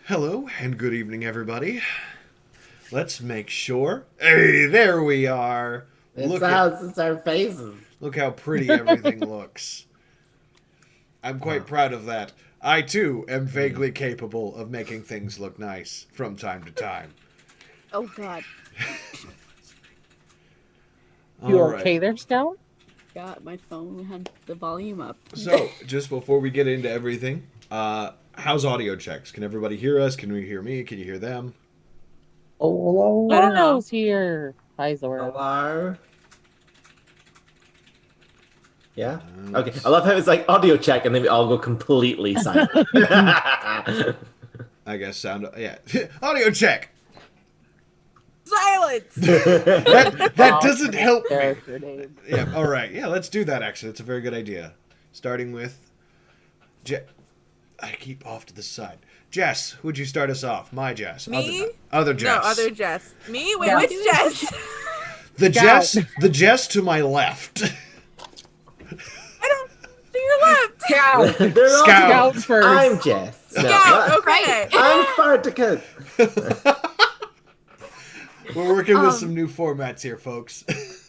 Hello and good evening, everybody. Let's make sure. Hey, there we are. It's us, it's our faces. Look how pretty everything looks. I'm quite proud of that. I too am vaguely capable of making things look nice from time to time. Oh God. You All right. okay there, Scout? Yeah, my phone had the volume up. So, just before we get into everything, how's audio checks? Can everybody hear us? Can we hear me? Can you hear them? Oh, I don't know. Laura's here. Hi, Zora. Hello? Yeah? Okay. I love how it's like audio check and then we all go completely silent. I guess sound. Yeah. Audio check! Silence. That doesn't help me. Character name. Yeah, all right. Yeah, let's do that, actually. That's a very good idea. Starting with... I keep off to the side. Jess, would you start us off? My Jess. Me? Other Jess. No, other Jess. Me? Wait, Yeah. which Jess? The Jess to my left. I don't see your left. Scout. They're all Scout. Scout's first. I'm Jess. No, Scout, okay. I'm Spartacus. We're working with some new formats here, folks.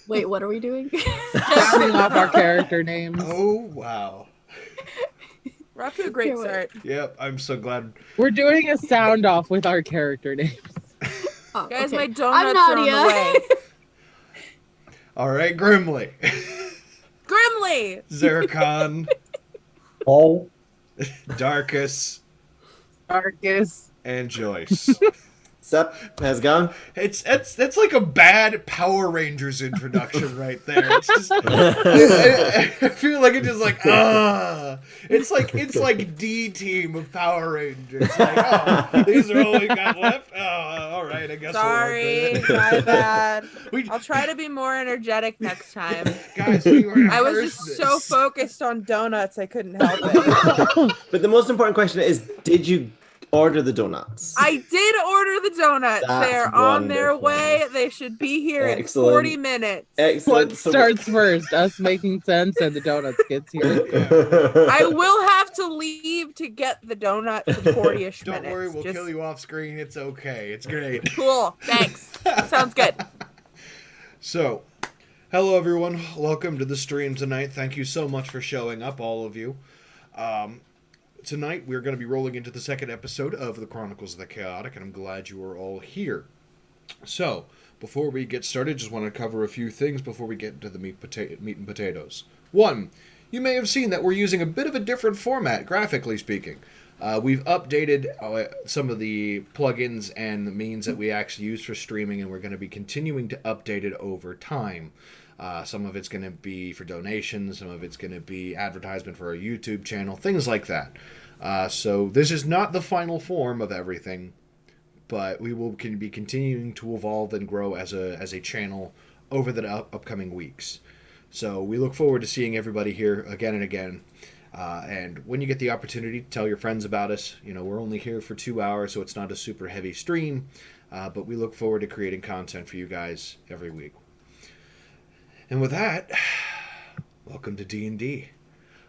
Wait, what are we doing? Passing off our character names. Oh, wow. We're off to a great Do it. start. Yep, I'm so glad. We're doing a sound off with our character names. Oh, Guys, okay. my donuts are on the Nadia. way. All right, Grimly. Grimly! Zerkon. Oh. Darkus. Darkus. And Joyce. Sup? How's it going? That's like a bad Power Rangers introduction right there. It's just I feel like it's just like it's like D team of Power Rangers. Like, oh, these are all we got left. Oh, all right, I guess. Sorry, we'll work with it. my bad. We, I'll try to be more energetic next time. guys, we were. I was just so focused on donuts, I couldn't help it. But the most important question is, did you order the donuts? I did order the donuts. That's They're on their wonderful. way. They should be here Excellent. in 40 minutes. Excellent. What starts first? Us making sense and the donuts gets here. I will have to leave to get the donuts in 40-ish Don't minutes. worry, we'll Just- kill you off screen. It's okay. It's great. Cool. Thanks. Sounds good. So, hello everyone. Welcome to the stream tonight. Thank you so much for showing up, all of you. Tonight we're going to be rolling into the second episode of the Chronicles of the Chaotic, and I'm glad you are all here. So, before we get started, just want to cover a few things before we get into the meat and potatoes. One, you may have seen that we're using a bit of a different format, graphically speaking. We've updated some of the plugins and the means that we actually use for streaming, and we're going to be continuing to update it over time. Some of it's going to be for donations, some of it's going to be advertisement for our YouTube channel, things like that. So this is not the final form of everything, but we will be continuing to evolve and grow as a channel over the upcoming weeks. So we look forward to seeing everybody here again and again. And when you get the opportunity, tell your friends about us. You know, we're only here for 2 hours, so it's not a super heavy stream, but we look forward to creating content for you guys every week. And with that, welcome to D&D.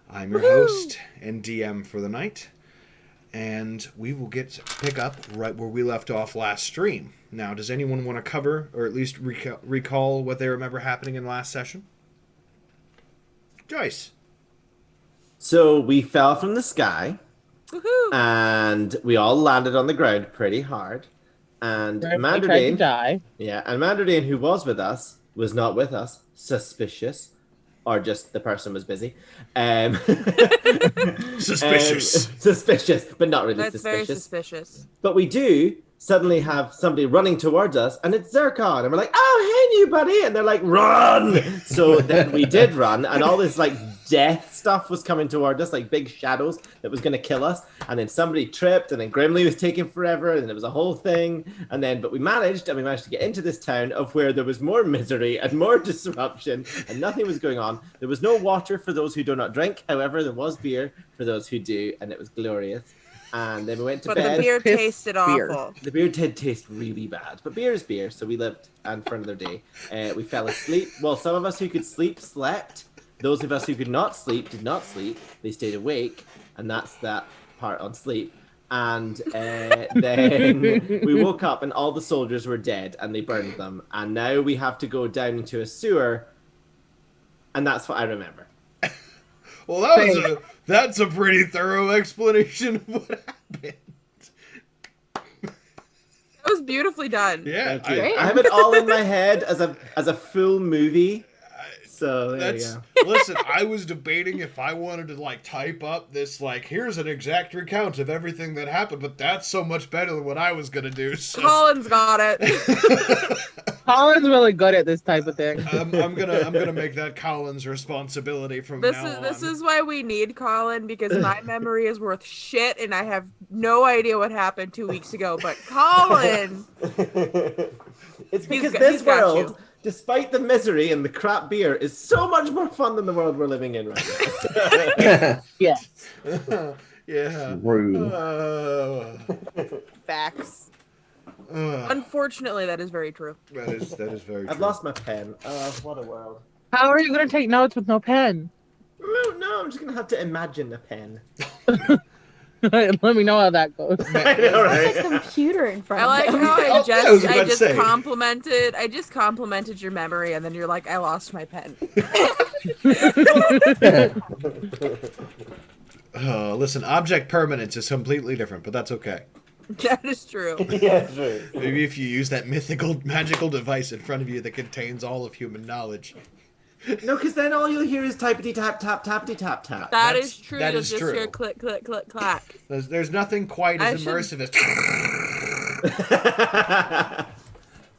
I'm your host and DM for the night, and we will pick up right where we left off last stream. Now, does anyone want to cover, or at least recall what they remember happening in last session? Joyce. So we fell from the sky, Woohoo! and we all landed on the ground pretty hard. And We tried to Manderdane, die. and Manderdane, who was with us, was not with us. Suspicious, or just the person was busy. Suspicious. Suspicious, but not really That's very suspicious. suspicious. But we do suddenly have somebody running towards us, and it's Zerkon, and we're like, "Oh, hey, new buddy!" And they're like, "Run!" So then we did run, and all this like death stuff was coming toward us, like big shadows that was going to kill us. And then somebody tripped, and then Grimly was taking forever, and it was a whole thing. And then, but we managed to get into this town of where there was more misery and more disruption, and nothing was going on. There was no water for those who do not drink. However, there was beer for those who do, and it was glorious. And then we went to But bed. the beer Piss tasted beer. awful. The beer did taste really bad, but beer is beer, so we lived and for another day. We fell asleep. Well, some of us who could sleep slept. Those of us who could not sleep did not sleep. They stayed awake, and that's that part on sleep. And then we woke up and all the soldiers were dead and they burned them. And now we have to go down into a sewer. And that's what I remember. Well, that's a pretty thorough explanation of what happened. That was beautifully done. Yeah, Thank you. I have it all in my head as a full movie. So there you go. Listen, I was debating if I wanted to like type up this like here's an exact recount of everything that happened, but that's so much better than what I was gonna do. So. Colin's got it. Colin's really good at this type of thing. I'm gonna make that Colin's responsibility from now on. This is why we need Colin, because my memory is worth shit and I have no idea what happened 2 weeks ago. But Colin, It's because he's this got world, you. despite the misery and the crap beer, is so much more fun than the world we're living in right now. Yes. Yeah. True. Facts. Unfortunately, that is very true. That is very true. I've lost my pen. What a world. How are you going to take notes with no pen? No, I'm just going to have to imagine a pen. Let me know how that goes. I know, There's right? a computer in front I like of them. how I was about I to just say. complimented your memory, and then you're like, I lost my pen. Listen, object permanence is completely different, but that's okay. That is true. Yeah, true. Maybe if you use that magical device in front of you that contains all of human knowledge. No, because then all you'll hear is typity tap tap tappity tap tap. That is true. that You'll is just true. hear click, click, click, clack. There's nothing quite I as should- immersive as.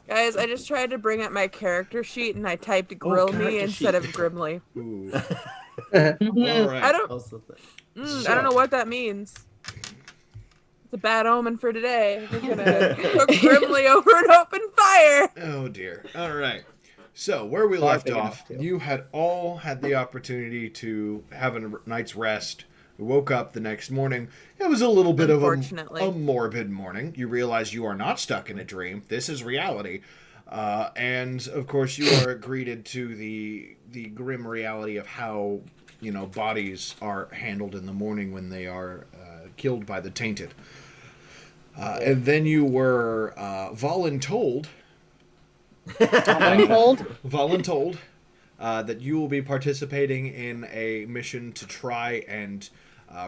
Guys, I just tried to bring up my character sheet and I typed grill me character instead sheet. of grimly. Ooh. All right. I don't Also, I don't know what that means. It's a bad omen for today. We're gonna cook grimly over an open fire. Oh dear. All right. So where we Well, I left think off, enough, too. you had all had the opportunity to have a night's rest. You woke up the next morning. It was a little bit of Unfortunately. a morbid morning. You realize you are not stuck in a dream. This is reality. And of course, you are greeted to the grim reality of how bodies are handled in the morning when they are killed by the tainted. And then you were voluntold voluntold that you will be participating in a mission to try and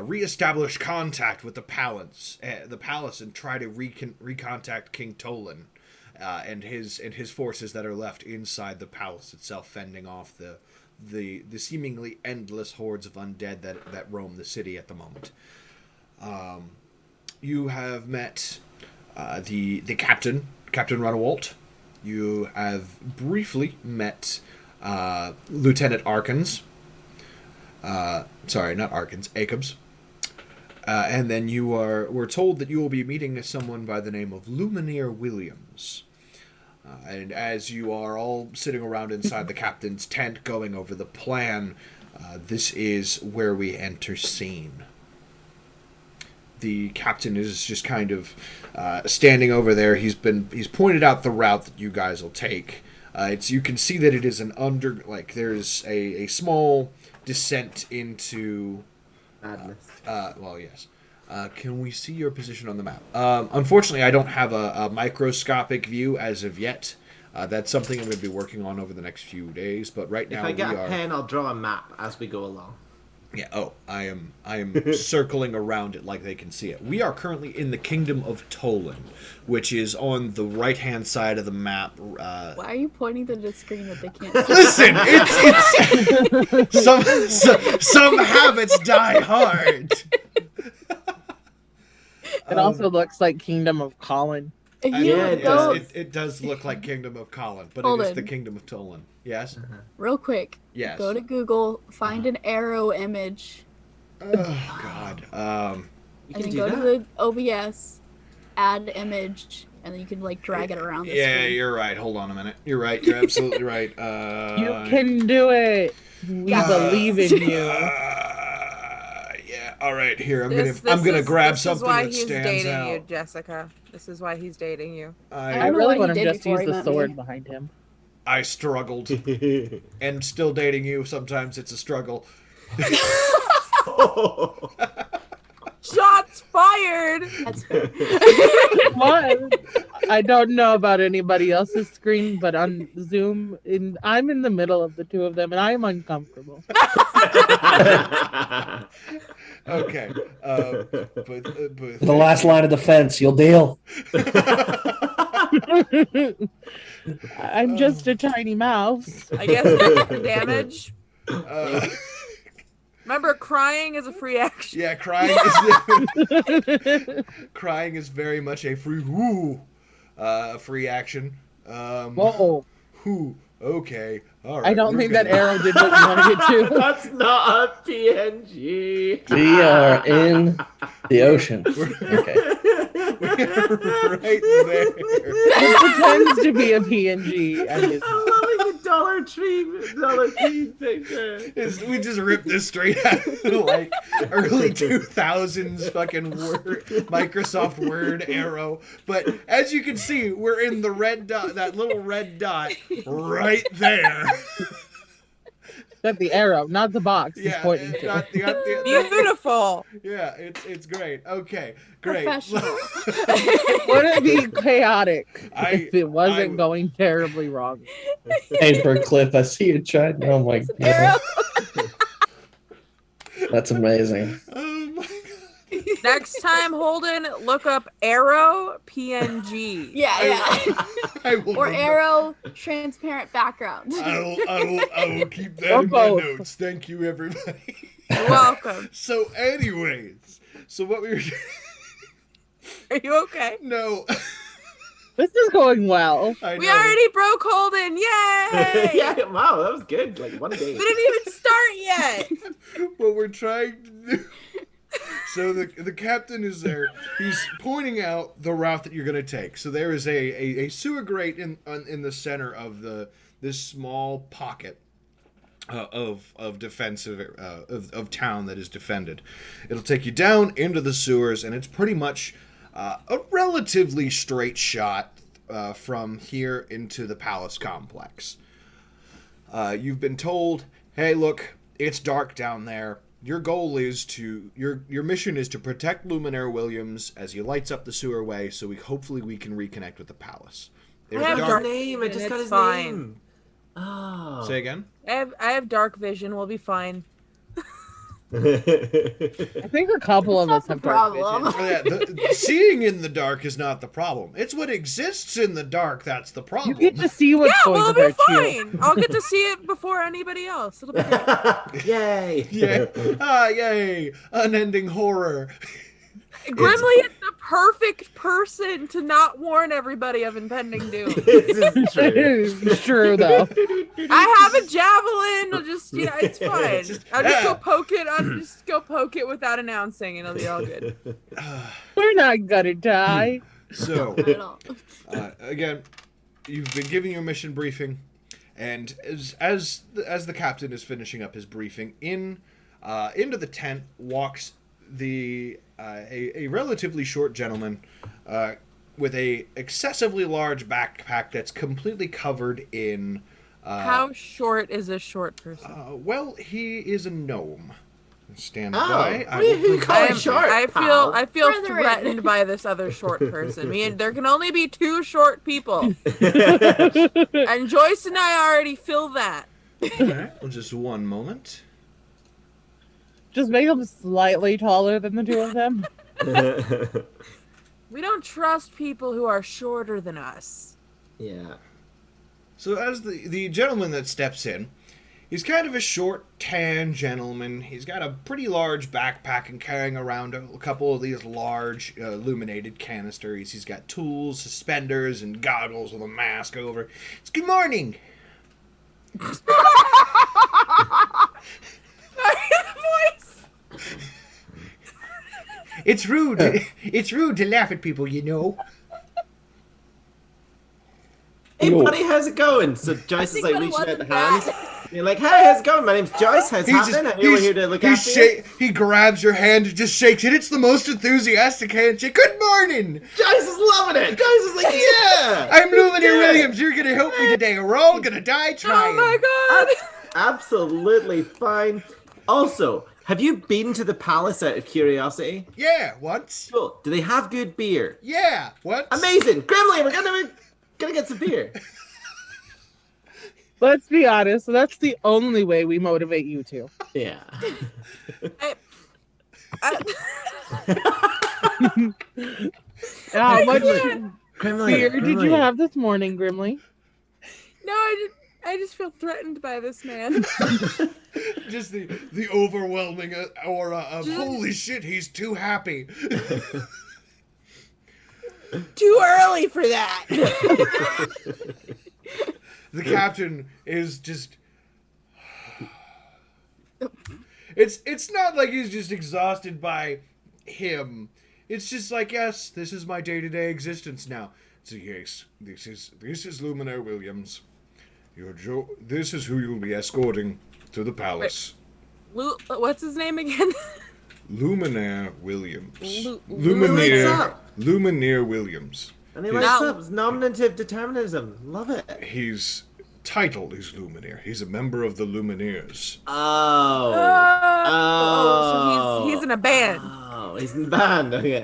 reestablish contact with the palace, and try to recontact King Tolan and his forces that are left inside the palace itself, fending off the seemingly endless hordes of undead that roam the city at the moment. You have met the captain, Captain Runawalt. You have briefly met Lieutenant Arkans. Sorry, not Arkans, Acobs. And then we're told that you will be meeting someone by the name of Lumineer Williams. And as you are all sitting around inside the captain's tent going over the plan, this is where we enter scene. The captain is just kind of standing over there. He's pointed out the route that you guys will take. You can see that it is there's a small descent into madness. well, yes. Can we see your position on the map? Unfortunately, I don't have a microscopic view as of yet. That's something I'm going to be working on over the next few days. But right now If I get we a are. pen, I'll draw a map as we go along. Yeah. Oh, I am circling around it like they can see it. We are currently in the Kingdom of Tolan, which is on the right-hand side of the map. Why are you pointing to the screen that they can't see? Listen, it's some habits die hard. It also looks like Kingdom of Colin. If I you know, it go does. it does look like Kingdom of Colin, but Hold it is on. the Kingdom of Tolan. Yes. real quick, Yes. go to Google, find an arrow image. Oh God. You And can then do go to that. the OBS, add image, and then you can drag it around the Yeah, screen. you're right. Hold on a minute. You're right. You're absolutely right. You can do it. We believe in you. Yeah. All right. Here, I'm This gonna is- grab this something is why that he's stands dating out. you, Jessica. This is why he's dating you. I I don't know really what want he him did just to before use he the met me. sword behind him. I struggled, and still dating you. Sometimes it's a struggle. Shots fired. That's fair. What? I don't know about anybody else's screen, but on Zoom, I'm in the middle of the two of them, and I'm uncomfortable. Okay. But The last line of defense, you'll deal. I'm just a tiny mouse. I guess that's the damage. uh, Remember, crying is a free action. yeah, crying is very much a free action. Whoa. Whew, okay. All right. I don't we're think that gonna- arrow did what you wanted it to. That's not a PNG. We are in the ocean. Okay. right there. It pretends to be a PNG. I'm loving the Dollar Tree picture. We just ripped this straight out of like early 2000s fucking Microsoft Word arrow. But as you can see, we're in the red dot, that little red dot right there. That the arrow, not the box, is Yeah, pointing to. Beautiful. yeah, it's great. Okay, great. Professional. Would it be chaotic if it I- wasn't going terribly wrong? Paperclip, I see you trying. Oh my god. That's amazing. Oh my Next time, Holden, look up arrow PNG. Yeah. I will Or remember- arrow transparent background. I will keep that Or in my both. notes. Thank you, everybody. You're welcome. So, anyways, what we were Are you okay? no, This is going well. I We know. already broke Holden. Yay! Yeah, wow, that was good. Like one day. We didn't even start yet. what we're trying to do. So the captain is there. He's pointing out the route that you're going to take. So there is a sewer grate in the center of this small pocket of defensive of town that is defended. It'll take you down into the sewers, and it's pretty much a relatively straight shot from here into the palace complex. You've been told, hey, look, it's dark down there. Your goal is your mission is to protect Luminaire Williams as he lights up the sewerway, so hopefully we can reconnect with the palace. There's have dark. name. I just It's got his fine. name. Oh. Say again. I have dark vision. We'll be fine. I think a couple of That's us not have the dark problem. vision. Oh, yeah, seeing in the dark is not the problem. It's what exists in the dark that's the You problem. get to see what's Yeah, going we'll to be hurt you. fine. I'll get to see it before anybody else. It'll be great. Yay! Yeah. Ah, yay! Unending horror. Grimly is the perfect person to not warn everybody of impending doom. This is true. It's true though. I have a javelin. I'll just, it's fine. I'll just go poke it. I'll just go poke it without announcing, and it'll be all good. We're not gonna die. So, Not at all. again, you've been giving your mission briefing, and as the captain is finishing up his briefing, into the tent walks a relatively short gentleman with a excessively large backpack that's completely covered in. How short is a short person? Well, he is a gnome. Stand Oh, by. I what do will you call provide- it short? I pal. feel Brethren. threatened by this other short person. There can only be two short people, and Joyce and I already feel that. Alright, well, just one moment. Just make them slightly taller than the two of them. We don't trust people who are shorter than us. Yeah. So as the gentleman that steps in, he's kind of a short, tan gentleman. He's got a pretty large backpack and carrying around a couple of these large illuminated canisters. He's got tools, suspenders, and goggles with a mask over. It's good morning. Voice. It's rude. It's rude to laugh at people, you know. Hey, Yo. buddy, how's it going? So Joyce is think like that it reaching out the wasn't hand. that. You're like, hey, how's it going? My name's Joyce. How's it happening? I know we're here to look after you. He grabs your hand and just shakes it. It's the most enthusiastic handshake. Good morning. Joyce is loving it. Joyce is like, yeah. I'm Luminaire Yeah. Williams. You're gonna help me today. We're all gonna die trying. Oh my god. Absolutely fine. Also, have you been to the palace out of curiosity? Yeah, once. Cool. Do they have good beer? Yeah, once. Amazing. Grimly, we're gonna get some beer. Let's be honest. That's the only way we motivate you two. Yeah. How much Grimly, beer did you have this morning, Grimly? No, I just feel threatened by this man. Just the overwhelming aura of holy shit, he's too happy. Too early for that. The captain is just. It's not like he's just exhausted by him. It's just like, yes, this is my day-to-day existence now. So yes, this is Luminaire Williams. This is who you'll be escorting to the palace. What's his name again? Luminaire Williams. Luminaire. Luminaire Williams. And he likes up. It's nominative determinism. Love it. His title is Luminaire. He's a member of the Lumineers. So he's in a band. Oh, he's in the band. Okay.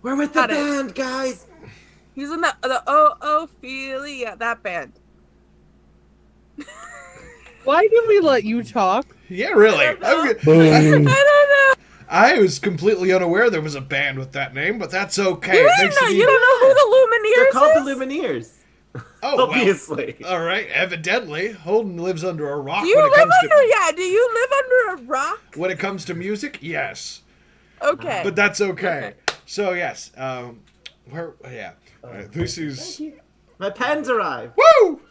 We're with the band, guys. He's in the Ophelia, that band. Why did we let you talk? Yeah, really. I don't Boom. know. I was completely unaware there was a band with that name, but that's okay. You It don't makes know. it You don't know who the Lumineers They're called is? the Lumineers. Oh, well, Obviously. all right. Evidently, Holden lives under a rock. Do you live under? Yeah. Do you live under a rock? When it comes to music, yes, Okay. but that's okay. So yes, this is My pen's arrived. woo.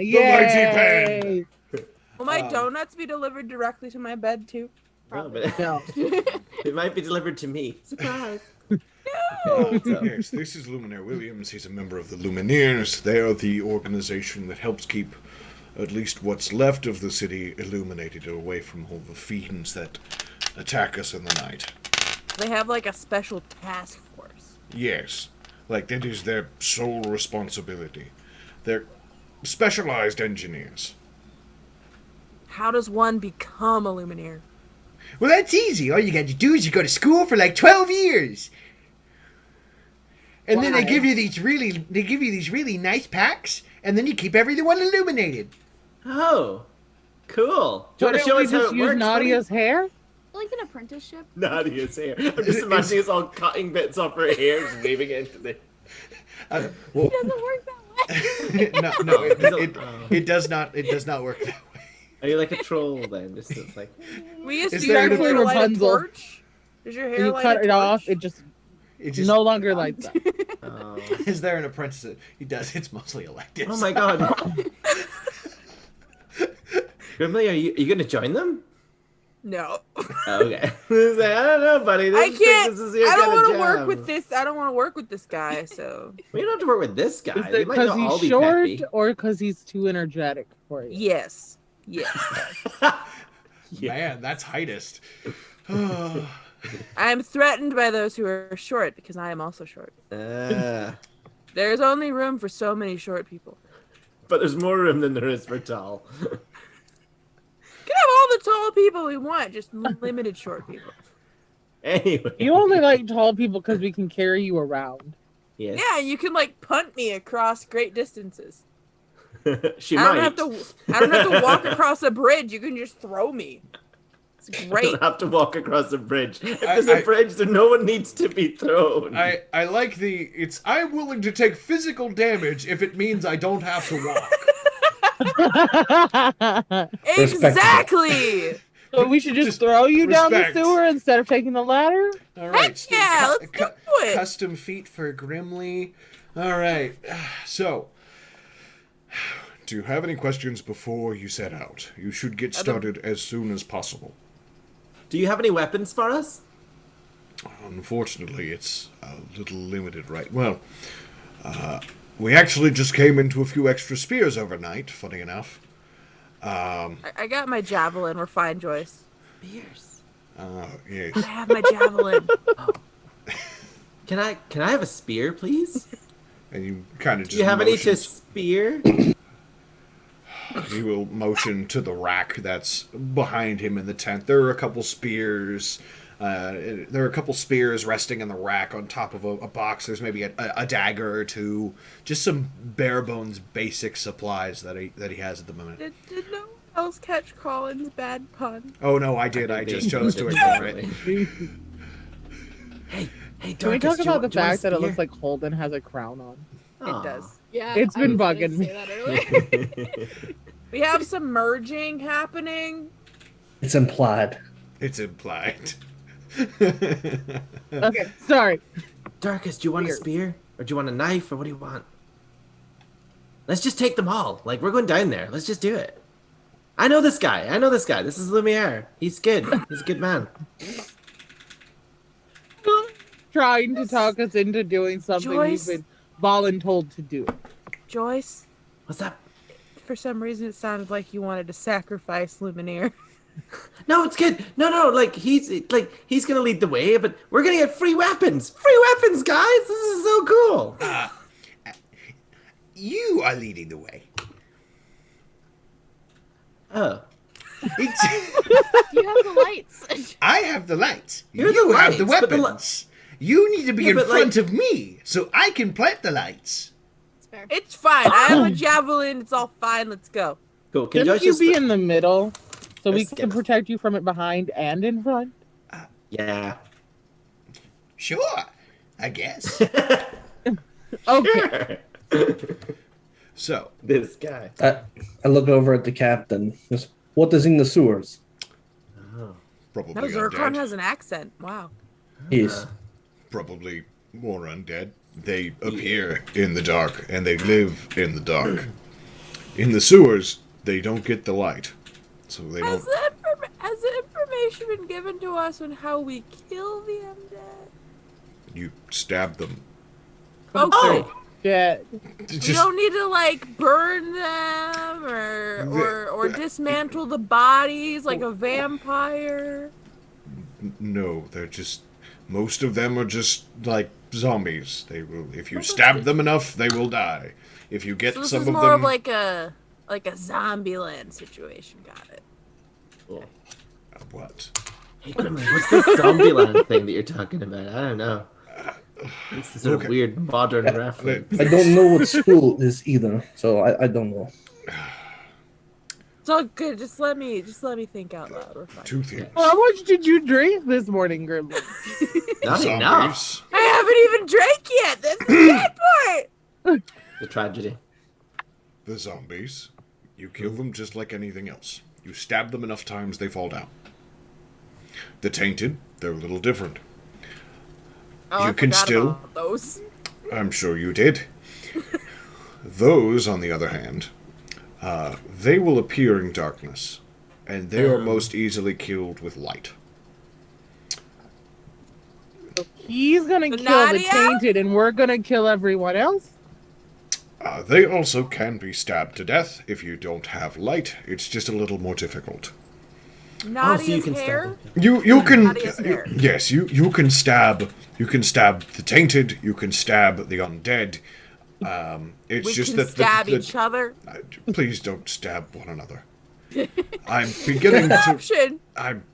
Yay! Will my donuts be delivered directly to my bed too? No, but No. it might be delivered to me. Surprise. Yes, this is Luminaire Williams. He's a member of the Lumineers. They are the organization that helps keep at least what's left of the city illuminated, away from all the fiends that attack us in the night. They have like a special task force. Yes, like that is their sole responsibility. They're specialized engineers. How does one become a Lumineer? Well, that's easy. All you got to do is you go to school for like 12 years. And then they give you these really nice packs, and then you keep everyone illuminated. Oh, cool. Do you Why want to show don't we us how just it use works? Nadia's hair? Like an apprenticeship. Nadia's hair. I'm just imagining us all cutting bits off her hair and leaving it into the... Well, It doesn't work that way. no, it does not. It does not work that way. Are you like a troll then? Just it's like... We used Is to use there your an- hair to light a Rapunzel. torch. Does your hair When you light cut a it off, torch? it just It just no longer lights up. Oh, is there an apprentice? He does. It's mostly electives. oh my god. Grimly, are you going to join them? No. Oh, okay. I was like, I don't know, buddy. I can't. This is your I don't kinda want to work jam. with this. I don't want to work with this guy. So We don't have to work with this guy. Is They it might because not all he's be short peppy. or because he's too energetic for you? yes, yes. Man, that's heightest. I am threatened by those who are short because I am also short. But There's only room for so many short people. there's more room than there is for tall. We can have all the tall people we want, just limited short people. Anyway. You only like tall people because we can carry you around. Yes. Yeah, you can like punt me across great distances. She I might. don't have to walk across a bridge. You can just throw me. It's I great. don't have to walk across a bridge. If I- there's a bridge, then no one needs to be thrown. I like the. It's. I'm willing to take physical damage if it means I don't have to walk. Exactly. So we should just Just throw you down the respect. sewer instead of taking the ladder? All right. Heck yeah, let's do it. Custom feet for Grimly. All right. So, do you have any questions before you set out? You should get started as soon as possible. Do you have any weapons for us? Unfortunately, it's a little limited right. Well, we actually just came into a few extra spears overnight, funny enough. I got my javelin. We're fine, Joyce. Spears. Yes. I have my javelin. Can I have a spear, please? And you kind of just Do you have any to motions. spear? He will motion to the rack that's behind him in the tent. There are a couple spears. There are a couple spears resting in the rack on top of a box. There's maybe a dagger or two. Just some bare bones basic supplies that he has at the moment. Did no one else catch Colin's bad pun? Oh no, I did. I just chose to ignore it. Hey, Can we Dorcas, talk about the do you want fact that it spear? looks like Holden has a crown on? It does. Yeah, It's I been was gonna bugging me. say that earlier. We have some merging happening. It's implied. It's implied. Okay, sorry. Dorcas, do you want a Weird. spear? Or do you want a knife? Or what do you want? Let's just take them all. Like, we're going down there. Let's just do it. I know this guy. This is Lumiere. He's good. He's a good man. Trying to talk us into doing something Joyce? we've been voluntold to do. Joyce, What's that? for some reason it sounded like you wanted to sacrifice Lumineer. No, it's good. No, like he's gonna lead the way, but we're gonna get free weapons. Free weapons, guys. This is so cool. You are leading the way. Oh. It's, You have the lights. I have the lights. You're you the have the lights, but the weapons. You need to be Yeah, in but, like- front of me so I can plant the lights. It's fair. It's fine. I have a javelin. It's all fine. Let's go. Cool. Can Shouldn't Josh you just be in the middle so we Let's can get- protect you from it behind and in front? Yeah. Sure, I guess. Okay. So, This guy. I look over at the captain. Just, what is in the sewers? probably No, Zircon undead. has an accent. Wow. Yes. Probably more undead. They appear in the dark, and they live in the dark. In the sewers, they don't get the light. So they Has don't... the information been given to us on how we kill the undead? You stab them. Okay. Yeah. We don't need to like burn them or dismantle the bodies like a vampire. No, they're just... Most of them are just like zombies. They will... If you stab them enough, they will die. If you get So this some is of more them... of like a zombie land situation. Got it. What? Hey, Gremlin, what's this Zombieland thing that you're talking about? I don't know. It's this sort of Okay. weird modern reference. I don't know what school is either, so I don't know. It's all good. Just let me think out loud. We're fine. Two things. How much did you drink this morning, Grimble? Not enough. Zombies. I haven't even drank yet. That's the bad part. The tragedy. The zombies. You kill them just like anything else. You stab them enough times, they fall down. The tainted, they're a little different. Oh, You I can forgot still- about those. I'm sure you did. Those, on the other hand, they will appear in darkness, and they are most easily killed with light. He's gonna The kill the Nadia? tainted, and we're gonna kill everyone else. They also can be stabbed to death if you don't have light. It's just a little more difficult. Nadia's you can stab hair. them. You can Nadia's hair. yes, you can stab the tainted, you can stab the undead. It's We just can that stab each other. please don't stab one another. I'm beginning to Option. I'm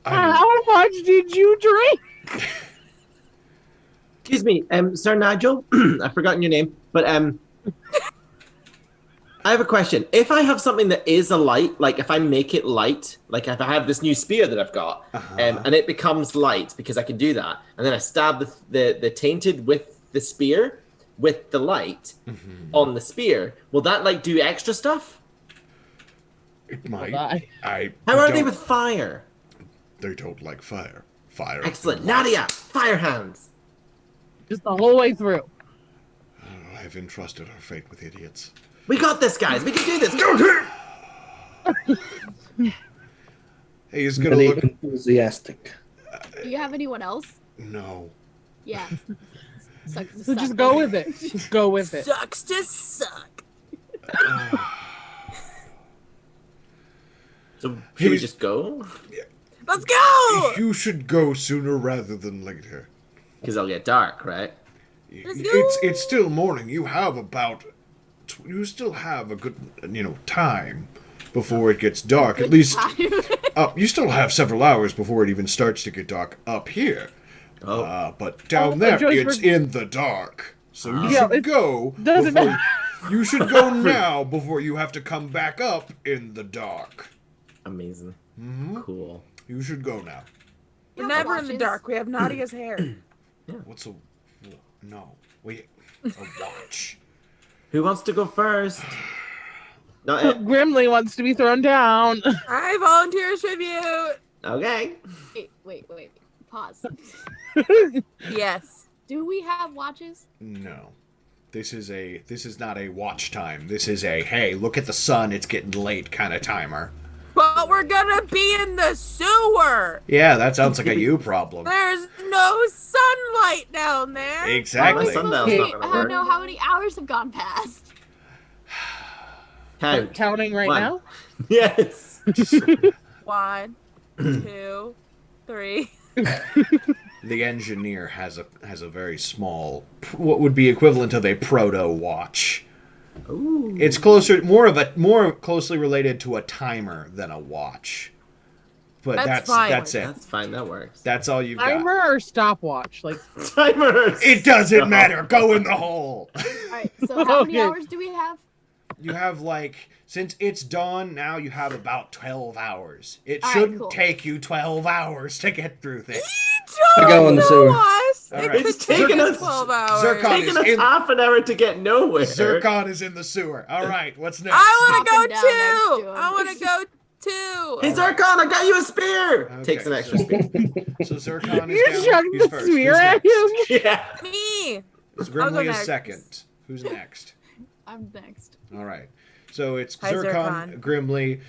How much did you drink? Excuse me, Sir Nigel. I've forgotten your name, but I have a question. If I have something that is a light, like if I make it light, like if I have this new spear that I've got, and it becomes light because I can do that, and then I stab the tainted with the spear, with the light on the spear, will that like do extra stuff? it might. Bye. How are they don't- with fire? They don't like fire. Fire. Excellent, Nadia, fire hands. Just the whole way through. I have entrusted our fate with idiots. We got this, guys. We can do this. Go here. Hey, he's gonna Very look. enthusiastic. Do you have anyone else? No. Yeah. Sucks to So suck, just go right? with it. Just go with it. Sucks to suck. So should we He's- just go? Let's go. You should go sooner rather than later. Because it'll get dark, right? Let's go. It's still morning. You have about you still have a good time before it gets dark. At least you still have several hours before it even starts to get dark up here. But down there, Joyce, it's in the dark. So you Yeah, should go. doesn't before- matter. You should go now before you have to come back up in the dark. Amazing. Mm-hmm. Cool. You should go now. We're never in the dark. We have Nadia's hair. What's a... No. Wait. A watch. Who wants to go first? Not it. Grimly wants to be thrown down. I volunteer tribute. Okay. Wait. Pause. Yes. Do we have watches? No. This is not a watch time. This is a, hey, look at the sun, it's getting late kind of timer. But we're gonna be in the sewer. Yeah, that sounds like a you problem. There's no sunlight down there. Exactly. My sundial's not gonna I don't work. know how many hours have gone past. Count. Counting right One. now. Yes. 1, 2, 3. The engineer has a very small, what would be equivalent of a proto watch. Ooh. It's more closely related to a timer than a watch. But That's fine. that's it. That's fine. That works. That's all you've got. Timer or stopwatch? Like Timers. It doesn't matter. Go in the hole. Alright, so how many Okay. hours do we have? You have since it's dawn now, you have about 12 hours. It All right, shouldn't cool. take you 12 hours to get through this. I go in the sewer. Us. All It right. could It's take taken us us- 12 hours. Zircon Taking is us in- half an hour to get nowhere. Zircon is in the sewer. All right, what's next? I want Hopping to down go next to too. him. I want to go too. Hey, Zircon, I got you a spear. Okay, Takes an extra so- spear. So Zircon you is down. chucked He's the first. spear Who's at next? him. Yeah. Me. Grimly is next. second. Who's next? I'm next. All right. So it's Hi, Zircon, Zircon. Grimly,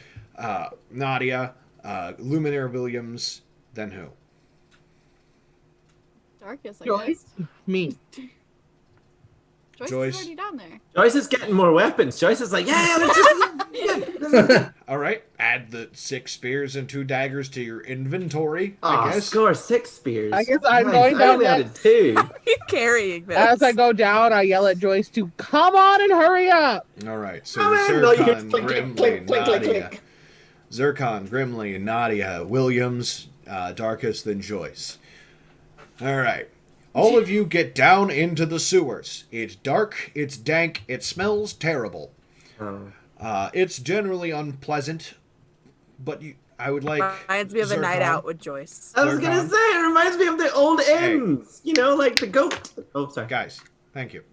Nadia, Luminaire Williams, then who? Darkest, I Joyce? guess. Me. Joyce Joyce. is already down there. Joyce is getting more weapons. Joyce is like, yeah, let's just. All right. Add the 6 spears and 2 daggers to your inventory, Oh, I guess. score 6 spears. I guess I'm Nice. going I down only added next. 2. You're carrying this. As I go down, I yell at Joyce to come on and hurry up. All right. So Come in. No, you hear Zircon, clink, Grimly, clink, clink, clink, Nadia. clink. Zircon, Grimly, Nadia, Williams, Darkest, then Joyce. All right. All of you get down into the sewers. It's dark, it's dank, it smells terrible. Oh. It's generally unpleasant, but I would like... Reminds me of a night Zircon. out with Joyce. I was gonna Zircon. say, it reminds me of the old inns. You know, like the goat. Oh, sorry. Guys, thank you.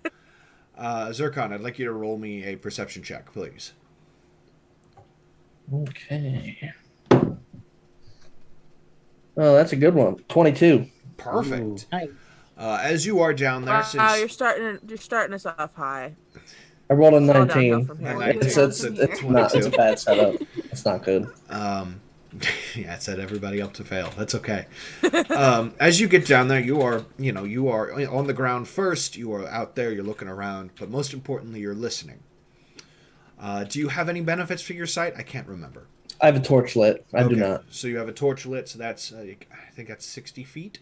Zircon, I'd like you to roll me a perception check, please. Okay. Oh, that's a good one. 22. Perfect. Nice. As you are down there, Wow, since... you're starting us off high. I rolled a Slow down, 19. go from here. And We're It's, down it's, from it's, here. not, it's a bad setup. It's not good. Yeah, it set everybody up to fail. That's okay. As you get down there, you are on the ground first. You are out there. You're looking around, but most importantly, you're listening. Do you have any benefits for your sight? I can't remember. I have a torch lit. I do Okay, not. So you have a torch lit. So that's I think that's 60 feet,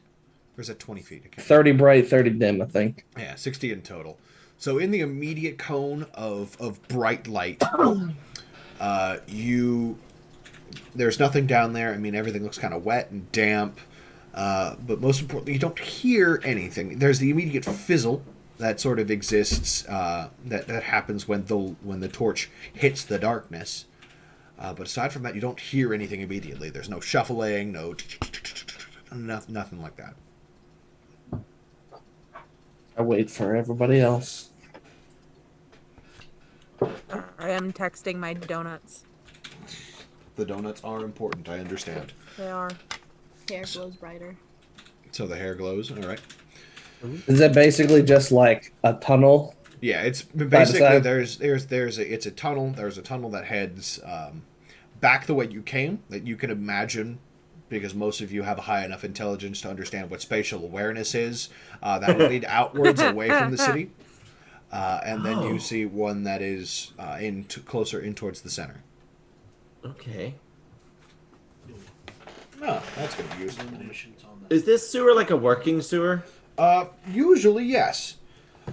or is that 20 feet? I can't 30 bright, 30 dim, I think. Yeah, 60 in total. So in the immediate cone of bright light, there's nothing down there. I mean, everything looks kind of wet and damp. But most importantly, you don't hear anything. There's the immediate fizzle that sort of exists that happens when the torch hits the darkness. But aside from that, you don't hear anything immediately. There's no shuffling, nothing like that. I wait for everybody else. I am texting my donuts. The donuts are important, I understand. They are. Hair glows brighter. So the hair glows, all right. Is that basically just like a tunnel? Yeah, it's the basically side? it's a tunnel. There's a tunnel that heads back the way you came, that you can imagine, because most of you have a high enough intelligence to understand what spatial awareness is. That would lead outwards away from the city, and then you see one that is closer in towards the center. Okay. Oh, that's going to be useful. Is this sewer like a working sewer? Usually yes,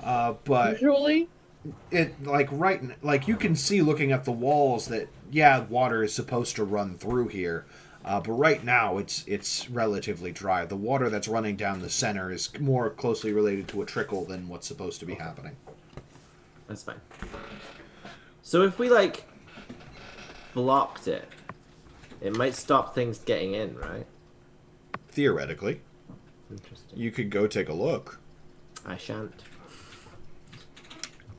but Usually, it like you can see looking at the walls that water is supposed to run through here, but right now it's relatively dry. The water that's running down the center is more closely related to a trickle than what's supposed to be happening. That's fine. So if we like blocked it, it might stop things getting in, right? Theoretically, Interesting. you could go take a look. I shan't.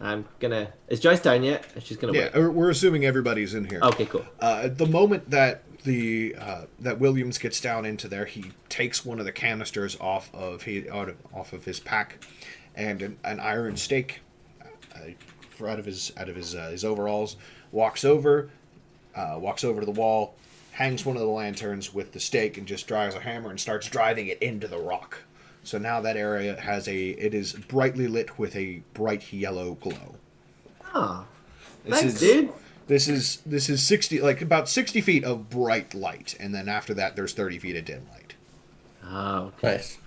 I'm gonna. Is Joyce down yet? She's gonna wait. We're assuming everybody's in here. Okay, cool. At the moment that that Williams gets down into there, he takes one of the canisters off of his pack, and an iron stake out of his overalls. Walks over to the wall, hangs one of the lanterns with the stake, and just drives a hammer and starts driving it into the rock. So now that area it is brightly lit with a bright yellow glow. Ah, This thanks, is, dude. This is 60, like about 60 feet of bright light, and then after that there's 30 feet of dim light. Oh, okay. Nice.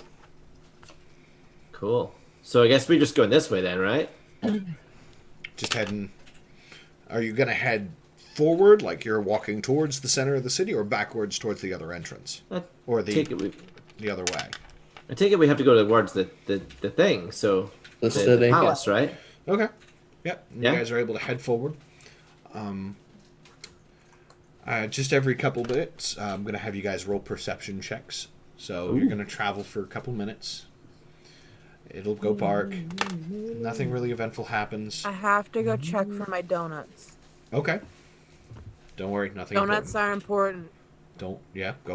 Cool. So I guess we're just going this way then, right? Just heading. Are you gonna head forward, like you're walking towards the center of the city, or backwards towards the other entrance, or the other way? I take it we have to go towards the thing. So The city. palace, right? Okay. Yep. Yeah. You guys are able to head forward. Just every couple minutes, I'm gonna have you guys roll perception checks. So you're gonna travel for a couple minutes. It'll go dark. Nothing really eventful happens. I have to go check for my donuts. Okay. Don't worry, nothing. Donuts are important. Go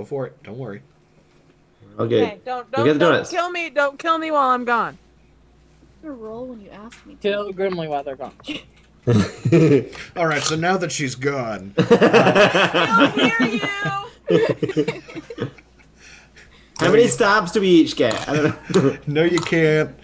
for it. Don't worry. Okay. Okay, don't Go get the donuts. kill me. Don't kill me while I'm gone. To roll when you ask me to. Kill Grimly while they're gone. All right. So now that she's gone, I'll hear you. How many stabs do we each get? I don't know. no, you can't.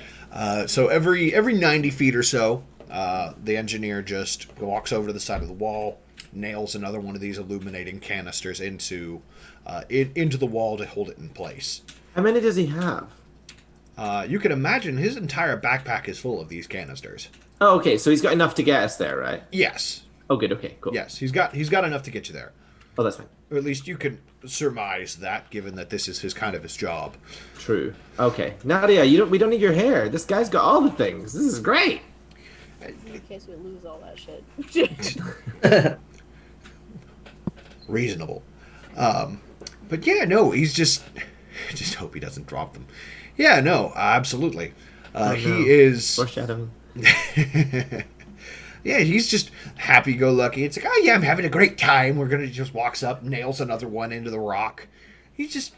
So every 90 feet or so, the engineer just walks over to the side of the wall, nails another one of these illuminating canisters into the wall to hold it in place. How many does he have? You can imagine his entire backpack is full of these canisters. Oh, okay. So he's got enough to get us there, right? Yes. Oh, good. Okay, cool. Yes, he's got enough to get you there. Oh, that's fine. Or at least you can surmise that, given that this is his job. True. Okay, Nadia, we don't need your hair. This guy's got all the things. This is great. In case we lose all that shit. Reasonable. But yeah, no, he's just hope he doesn't drop them. Yeah, no, absolutely. He is. Foreshadowing. Yeah, he's just happy-go-lucky. It's like, oh yeah, I'm having a great time. We're gonna just walks up, nails another one into the rock. He's just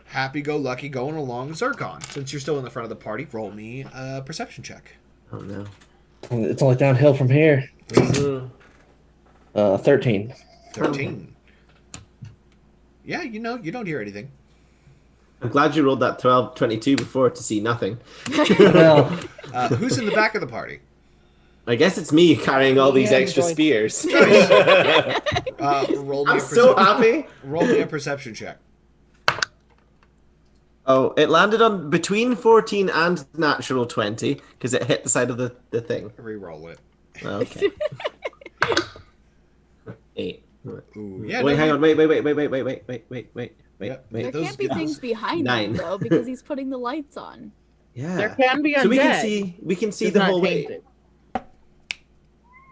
happy-go-lucky going along. Zircon, since you're still in the front of the party, roll me a perception check. Oh no. It's only downhill from here. Mhm. 13. 13. Yeah, you don't hear anything. I'm glad you rolled that 22 before to see nothing. Well, Who's in the back of the party? I guess it's me carrying all these Yeah, extra Joyce. spears. Roll me I'm a so happy. Roll me a perception check. Oh, it landed on between 14 and natural 20 because it hit the side of the thing. Re-roll it. Okay. 8. Ooh, yeah. Wait, no, hang you- on. Wait. Yep. There Those can't be get- things behind 9. him though, because he's putting the lights on. Yeah. There can be undead. So we can see It's the not whole way. tainted.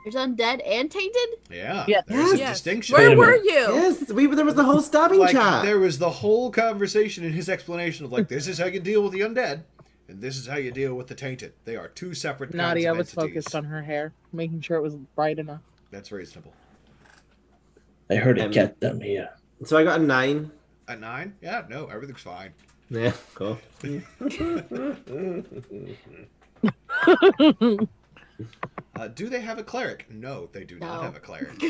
There's undead and tainted? Yeah. Yeah. There's a Yes. distinction. Where Wait a were minute. you? Yes, there was the whole stabbing Like chat. there was the whole conversation in his explanation of like, this is how you deal with the undead, and this is how you deal with the tainted. They are two separate kinds Nadia of was entities. focused on her hair, making sure it was bright enough. That's reasonable. I heard it get them here. So I got a 9. A 9? Yeah, no, everything's fine. Yeah, cool. Do they have a cleric? No, they do not No. have a cleric.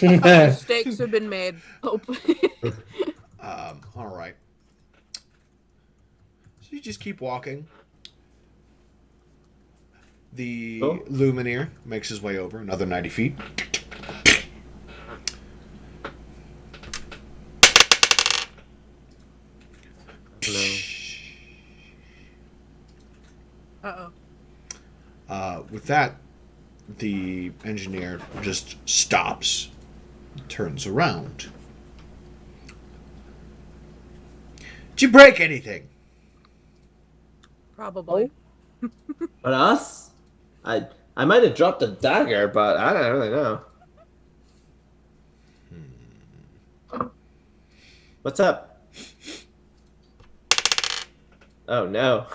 Mistakes have been made. Oh. All right. So you just keep walking. The Oh. Lumineer makes his way over another 90 feet. Hello. With that, the engineer just stops, turns around. Did you break anything? Probably. But us? I might have dropped a dagger, but I don't really know. What's up? Oh no.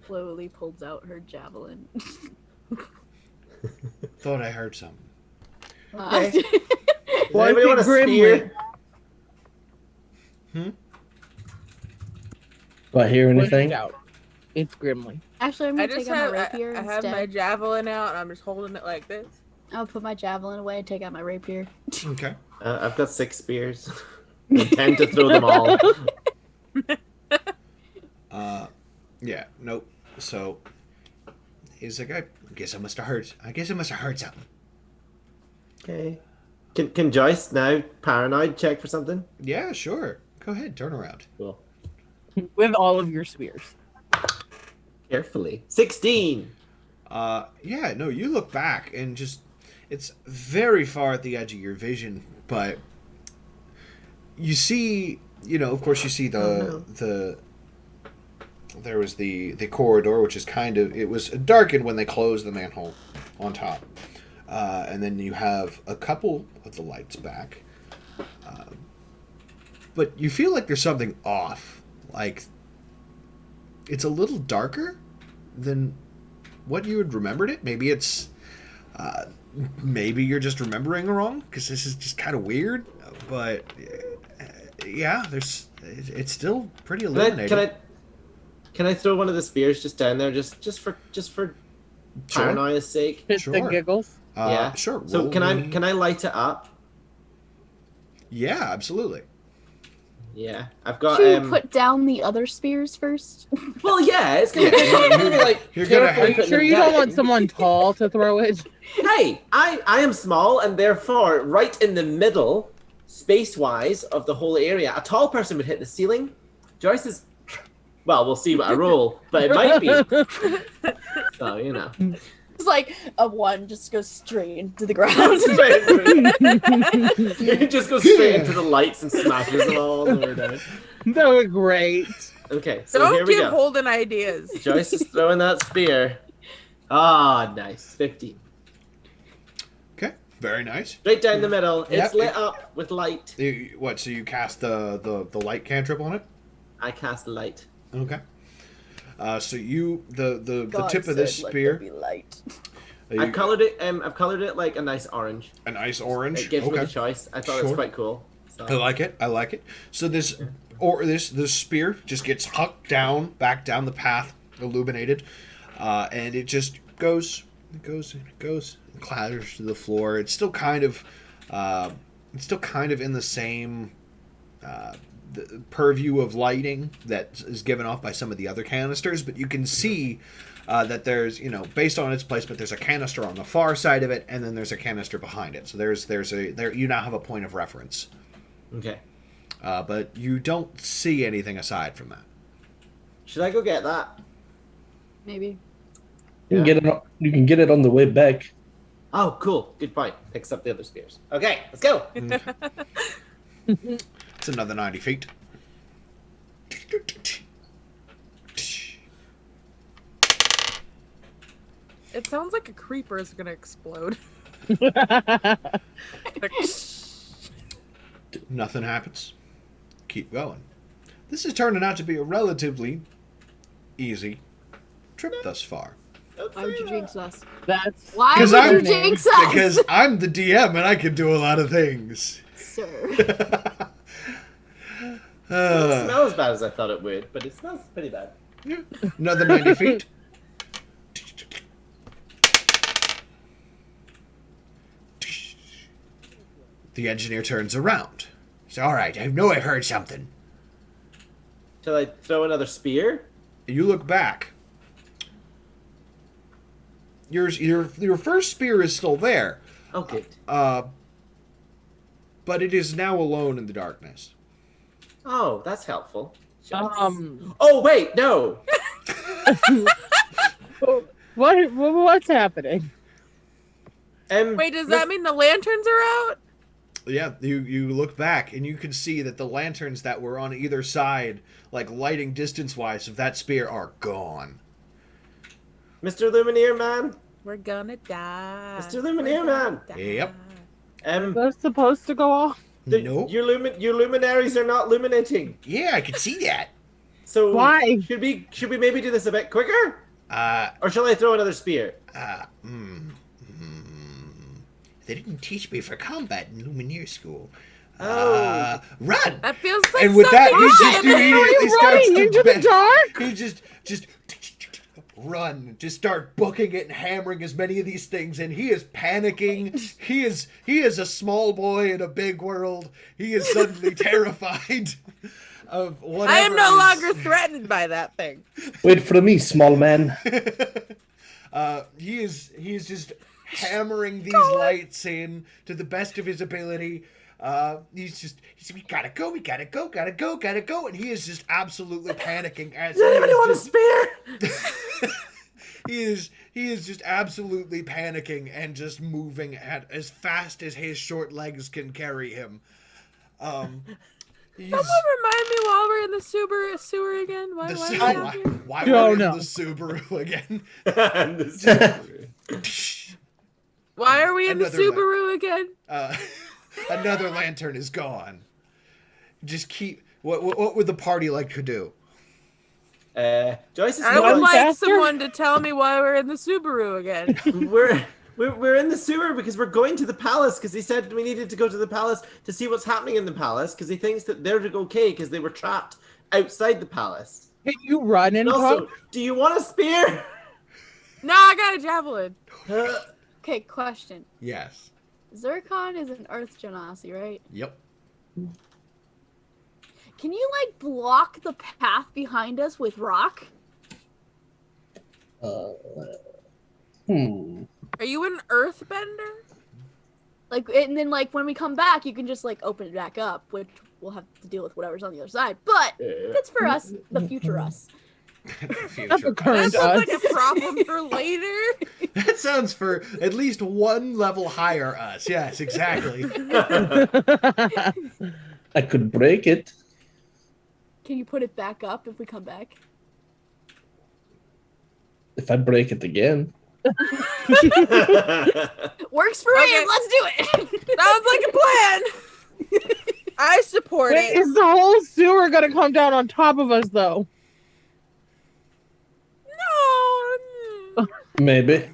Slowly pulls out her javelin. Thought I heard something. Okay. Does Well, anybody I want a think spear? Hmm? Do I hear Point it anything? out. It's Grimly. Actually, I'm I gonna just take out my have rapier I have instead. my javelin out and I'm just holding it like this. I'll put my javelin away and take out my rapier. Okay. I've got 6 spears. I intend to throw them all. Yeah, nope. So he's like, I guess I must have heard something. Okay. Can Joyce now paranoid check for something? Yeah, sure. Go ahead, turn around. Cool. With all of your spears. Carefully. 16. Yeah, no, you look back and just it's very far at the edge of your vision, but you see, of course you see there was the corridor, which is it was darkened when they closed the manhole on top. And then you have a couple of the lights back. But you feel like there's something off. Like, it's a little darker than what you had remembered it. Maybe it's... maybe you're just remembering wrong, because this is just kind of weird. But, yeah, it's still pretty illuminated. Can I throw one of the spears just down there, just for paranoia's sake? Just Sure. the giggles. Yeah. Sure. So roll can me- I light it up? Yeah, absolutely. Yeah, I've got. Should you put down the other spears first? Well, yeah, it's gonna be like. You're gonna careful have- Are you putting sure them you don't down. want someone tall to throw it? Hey, I am small, and therefore, right in the middle, space-wise, of the whole area, a tall person would hit the ceiling. Joyce is. Well, we'll see what I roll, but it might be. So It's like a 1 just goes straight into the ground. It just goes straight into the lights and smashes them all the way down. That was great. Okay, so here Don't we give go. Holden ideas. Joyce is throwing that spear. Ah, nice. 15. Okay, very nice. Straight down the middle. Yep. It's lit up with light. What, so you cast the light cantrip on it? I cast light. Okay. So the God tip of this said, "Let spear, there be light." I've colored it. I've colored it like a nice orange. a nice orange. It gives me Okay. the choice. I thought it was Sure. quite cool. So. I like it. So this spear just gets hucked back down the path, illuminated, and it just goes, and clatters to the floor. It's still kind of in the same the purview of lighting that is given off by some of the other canisters, but you can see that there's, based on its placement, there's a canister on the far side of it, and then there's a canister behind it. So you now have a point of reference. Okay. But you don't see anything aside from that. Should I go get that? Maybe. You can get it. You can get it on the way back. Oh, cool. Good point. Picks up the other spears. Okay, let's go. It's another 90 feet. It sounds like a creeper is gonna explode. Like, Nothing happens. Keep going. This is turning out to be a relatively easy trip thus far. Why would you jinx us? That's Why 'Cause would I'm- you jinx us? Because I'm the DM and I can do a lot of things. Sir. It doesn't smell as bad as I thought it would, but it smells pretty bad. Another 90 feet. The engineer turns around. He's all right. I know I heard something. Shall I throw another spear? You look back. Your first spear is still there, Oh, good. but it is now alone in the darkness. Oh, that's helpful. Shucks. um. Oh, wait, no. What's happening? Wait, does that mean the lanterns are out? Yeah, you look back and you can see that the lanterns that were on either side, like lighting distance-wise of that spear, are gone. Mr. Lumineer Man? We're gonna die. Mr. Lumineer Man? Yep. They're supposed to go off. Nope. Your luminaries are not illuminating. Yeah, I can see that. So Why? should we maybe do this a bit quicker? Or shall I throw another spear? They didn't teach me for combat in Lumineer school. Oh. Run! That feels like And with that, something he just bad. immediately starts running to into the dark? He just run. Just start booking it and hammering as many of these things, and he is panicking. He is a small boy in a big world. He is suddenly terrified of whatever. I am no is- longer threatened by that thing. Wait for me, small man. He is just hammering these lights in to the best of his ability. He's we gotta go, and he is just absolutely panicking as Does anybody want a spear? he is just absolutely panicking and just moving at as fast as his short legs can carry him. Someone remind me while we're in the sewer again. Why are we out here? Why Don't we're in know. the Subaru again? Why are we in the Another Subaru again? Another lantern is gone. Just keep. What would the party like to do? Joyce is I would going like faster? someone to tell me why we're in the Subaru again. We're in the sewer because we're going to the palace because he said we needed to go to the palace to see what's happening in the palace because he thinks that they're okay because they were trapped outside the palace. Can you run and And also, talk? do you want a spear? No, I got a javelin. Okay, question. Yes. Zircon is an Earth Genasi, right? Yep. Can you like block the path behind us with rock? Uh, Are you an earthbender? Like, and then like when we come back, you can just like open it back up, which we'll have to deal with whatever's on the other side. But it's for us, the future us. Not the That current sounds us. like a problem for later. That sounds for at least one level higher us. Yes, exactly. I could break it. Can you put it back up if we come back? If I break it again. Works for Okay. me. Let's do it. Sounds like a plan. I support Wait, it. is the whole sewer gonna come down on top of us though? No. Maybe.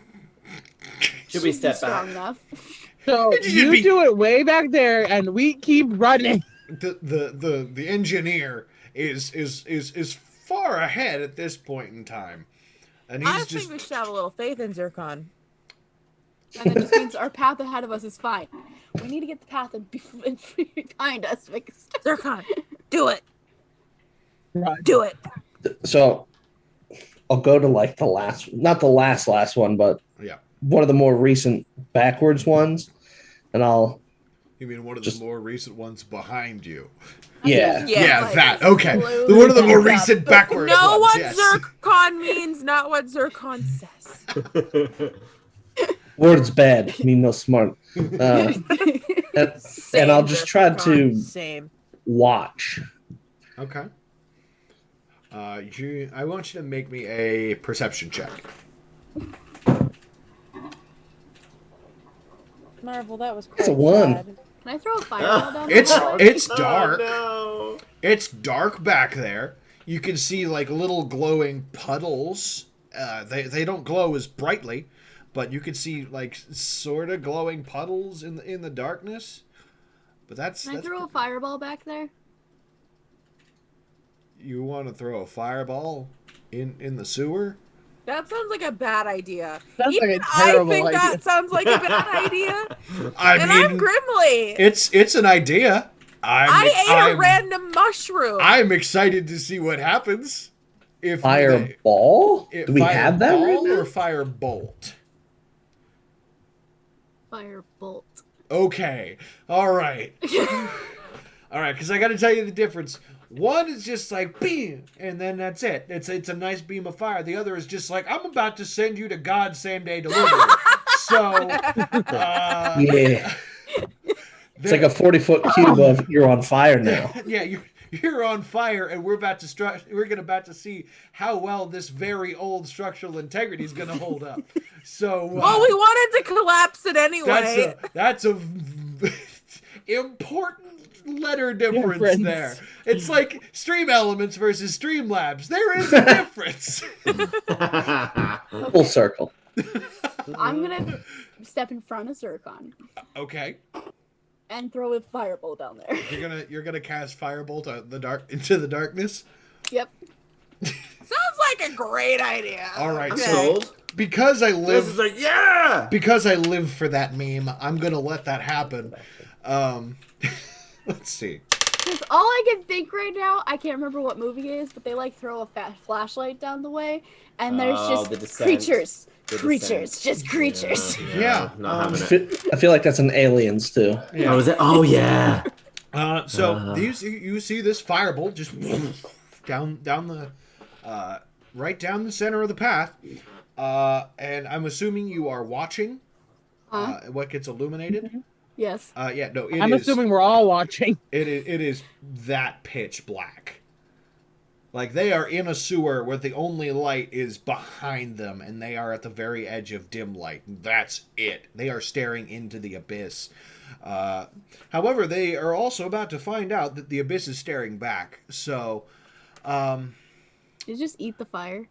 Should we She's step strong back? enough. So It should you be- do it way back there, and we keep running. The engineer is far ahead at this point in time, and I he's think just we should have a little faith in Zircon. And that just means our path ahead of us is fine. We need to get the path behind us fixed. Zircon, do it. Run. Do it. So I'll go to like the last, not the last one, but yeah. one of the more recent backwards ones. And I'll, You mean one of Just- the more recent ones behind you? yeah. Yeah, like, that. Okay. slowly One of the more back up. recent backwards Know ones. what Yes. Zircon means, not what Zircon says. Words bad, mean no smart. And I'll just try to Same. watch. Okay. I want you to make me a perception check. Marvel, that was It's a quite one. sad. Can I throw a fireball down? It's there? it's dark. Oh, It's dark back there. You can see like little glowing puddles. They don't glow as brightly, but you can see like sort of glowing puddles in the darkness. But that's Can I throw a fireball back there? you want to throw a fireball in the sewer? That sounds like a bad idea. Sounds Even like a I terrible think idea. that sounds like a bad idea. I And mean, I'm Grimly. it's an idea. I ate a random mushroom. I'm excited to see what happens. If Fireball? Do we have that right Fireball now? or firebolt? Firebolt. Okay. All right. All right, because I got to tell you the difference. One is just like beam, and then that's it. It's a nice beam of fire. The other is just like I'm about to send you to God's same day delivery. So Yeah. It's like a 40-foot cube of you're on fire now. yeah, you're on fire, and we're about to see how well this very old structural integrity is going to hold up. So Well, we wanted to collapse it anyway. that's a important letter difference there. It's like Stream Elements versus Streamlabs. There is a difference. Full circle. I'm gonna step in front of Zircon Okay. and throw a firebolt down there. You're gonna cast Firebolt into the darkness. Yep. Sounds like a great idea. All right, I'm so sold. because I This is live like, yeah! because I live for that meme, I'm gonna let that happen. Let's see. Because all I can think right now, I can't remember what movie it is, but they like throw a flashlight down the way, and there's The just Descent. creatures. The Creatures, Descent. just creatures. Yeah. Not I having it. feel like that's an Aliens too. Yeah. Oh, is it? Oh, yeah. So you see this firebolt just down the right down the center of the path, and I'm assuming you are watching what gets illuminated. Yes. Yeah, no, I'm assuming we're all watching. it is that pitch black. Like they are in a sewer where the only light is behind them, and they are at the very edge of dim light. That's it. They are staring into the abyss. However, they are also about to find out that the abyss is staring back. So, Did it just eat the fire?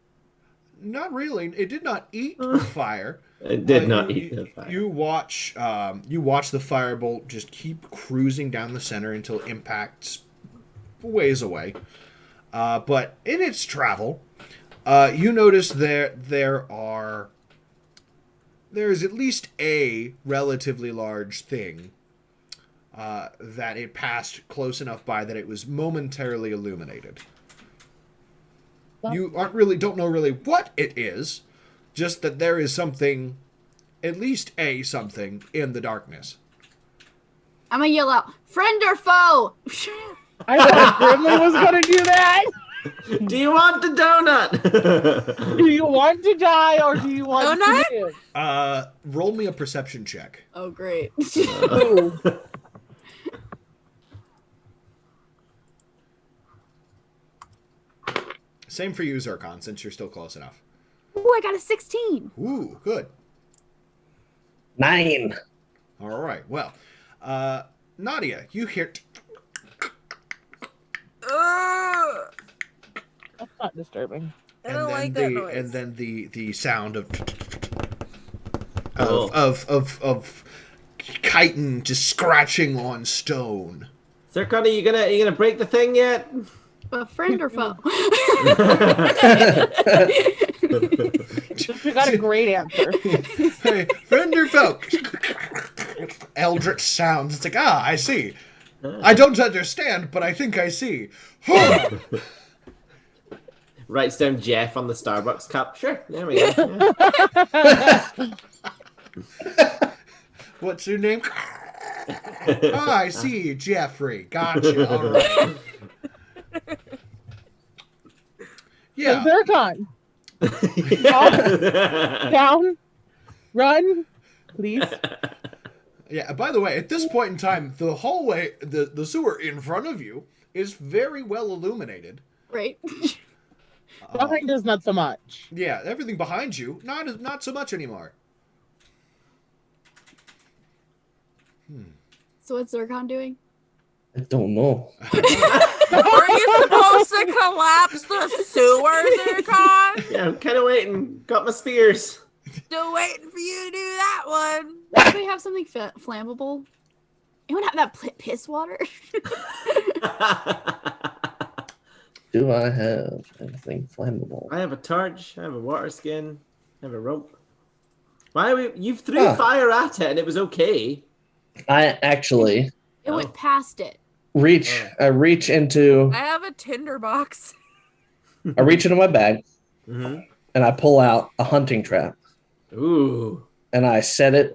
not really. It did not eat the fire. It did not you, eat the fire. You watch the firebolt just keep cruising down the center until it impacts ways away. But in its travel, you notice there is at least a relatively large thing that it passed close enough by that it was momentarily illuminated. You don't know really what it is, just that there is something, at least something in the darkness. I'm gonna yell out, "Friend or foe?" I thought Grimly was gonna do that. Do you want the donut? Do you want to die or do you want Donut? to live? Roll me a perception check. Oh, great. Ooh. Same for you, Zircon, since you're still close enough. Ooh, I got a 16. Ooh, good. 9. All right. Well, Nadia, you hear. Ugh. That's not disturbing. I don't like that noise. And then the sound of Oh. of chitin just scratching on stone. Zircon, are you gonna break the thing yet? A friend or foe? We got a great answer. Hey, friend or foe? Eldritch sounds. It's like, I see. I don't understand, but I think I see. Writes down Jeff on the Starbucks cup. Sure, there we go. Yeah. What's your name? I see, Jeffrey. Gotcha. All right. Yeah. Zircon, down, run, please. Yeah. By the way, at this point in time, the hallway, the sewer in front of you is very well illuminated. Right. Behind us, not so much. Yeah, everything behind you, not so much anymore. So what's Zircon doing? I don't know. Were you supposed to collapse the sewer, Zircon? Yeah, I'm kind of waiting. Got my spears. Still waiting for you to do that one. Does anybody have something flammable? Anyone have that piss water? Do I have anything flammable? I have a torch. I have a water skin. I have a rope. Why are we? You threw Ah. fire at it and it was okay. I actually It went past it. reach. I reach into. I have a tinderbox. I reach into my bag Mm-hmm. and I pull out a hunting trap Ooh. and I set it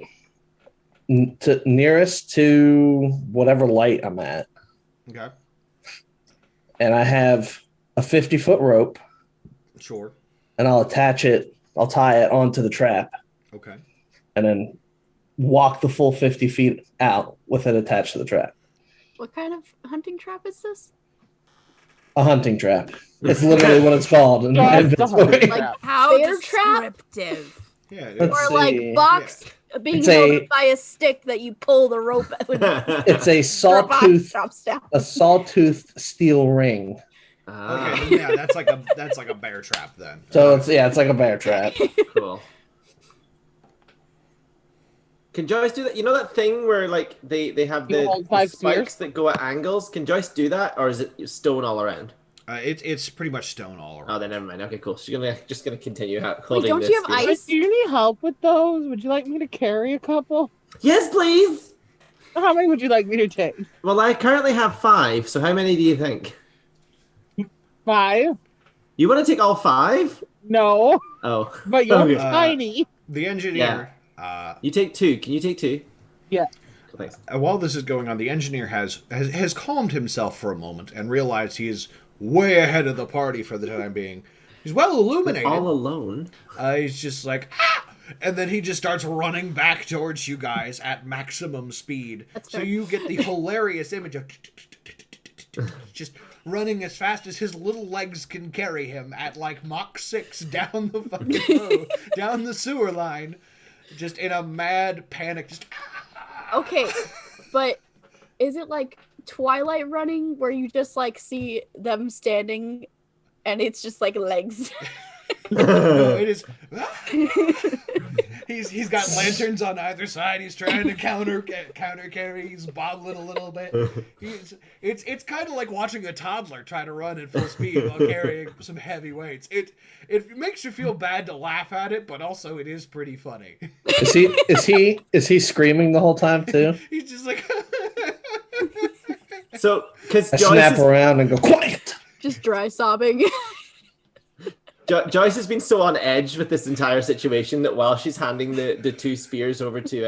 nearest to whatever light I'm at. Okay. and I have a 50-foot rope, Sure. and I'll tie it onto the trap, Okay. and then walk the full 50 feet out with it attached to the trap. What kind of hunting trap is this? A hunting trap. It's literally what it's called. In Just a hunting inventory. trap. How Bear trap? descriptive. Yeah. Let's Or see. like box being It's held a- up by a stick that you pull the rope out. It's a sawtooth, drops down. steel ring. Ah, Okay. Yeah, that's like a bear trap then. So it's like a bear trap. cool. Can Joyce do that? You know that thing where like they have You the hold 5 spikes spears? that go at angles? Can Joyce do that, or is it stone all around? It's pretty much stone all around. Oh, then never mind. Okay, cool. She's just gonna continue Wait, holding don't this. you have spear. ice? Do you need help with those? Would you like me to carry a couple? Yes, please. How many would you like me to take? Well, I currently have 5. So how many do you think? 5? You want to take all 5? No, Oh, but you're Okay. tiny. The engineer. you take 2. Can you take 2? Yeah. Cool, thanks. While this is going on, the engineer has calmed himself for a moment and realized he is way ahead of the party for the time being. He's well illuminated. All alone. He's just like, ah! And then he just starts running back towards you guys at maximum speed. That's So fair. you get the hilarious image of just running as fast as his little legs can carry him at like Mach 6 down the fucking road, down the sewer line, just in a mad panic. Just Okay, but is it like Twilight running where you just like see them standing and it's just like legs? no, it is. He's got lanterns on either side. He's trying to counter carry. He's bobbling a little bit. It's kind of like watching a toddler try to run at full speed while carrying some heavy weights. It makes you feel bad to laugh at it, but also it is pretty funny. Is he screaming the whole time too? He's just like So, because I snap around and go quiet. Just dry sobbing. Joyce has been so on edge with this entire situation that while she's handing the 2 spears over to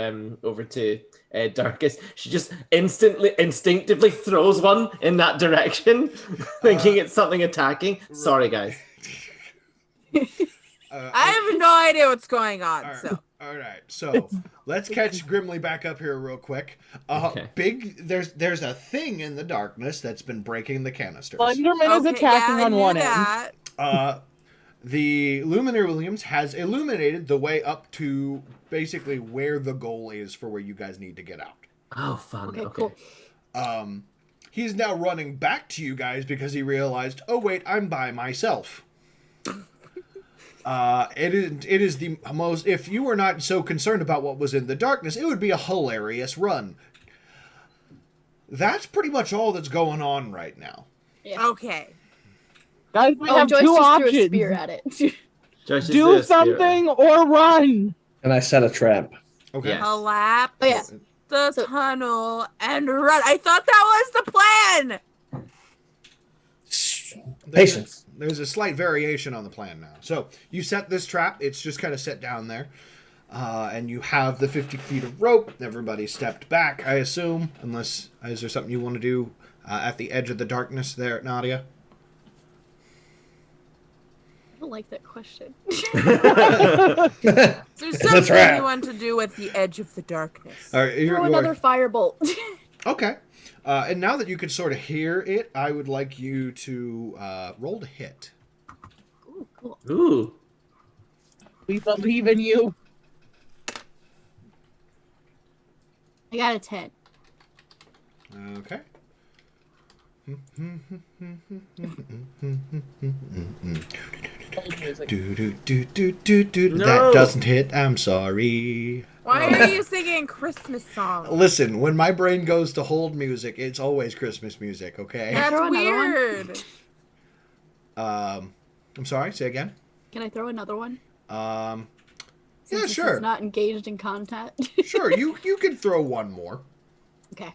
Darkus, she just instinctively throws one in that direction, thinking it's something attacking. Sorry, guys. I have no idea what's going on. So All right, so let's catch Grimly back up here real quick. Okay. There's a thing in the darkness that's been breaking the canisters. Slenderman is attacking I on knew one that. The Luminary Williams has illuminated the way up to basically where the goal is for where you guys need to get out. Oh, fun. Okay, cool. He's now running back to you guys because he realized, oh wait, I'm by myself. It is the most. If you were not so concerned about what was in the darkness, it would be a hilarious run. That's pretty much all that's going on right now. Yeah. Okay. Guys, we Oh, have Joyce two just threw a options. spear at it. Joyce just threw Do a spear. something or run. And I set a trap. Okay. Yes. Collapse Oh, yeah. the tunnel and run. I thought that was the plan. Patience. There's a slight variation on the plan now. So you set this trap. It's just kind of set down there. And you have the 50 feet of rope. Everybody stepped back, I assume. Unless, is there something you want to do at the edge of the darkness there, Nadia? I don't like that question. There's a something trap. you want to do at the edge of the darkness. All right, Throw another firebolt. Okay. And now that you can sort of hear it, I would like you to roll to hit. Ooh, cool. Ooh. We believe in you. I got a 10. Okay. No. That doesn't hit. I'm sorry. Why are you singing Christmas songs? Listen, when my brain goes to hold music, it's always Christmas music, okay? That's Throw another one? weird. I'm sorry, say again. Can I throw another one? Yeah, Since this sure. is not engaged in content. Sure, you can throw one more. Okay.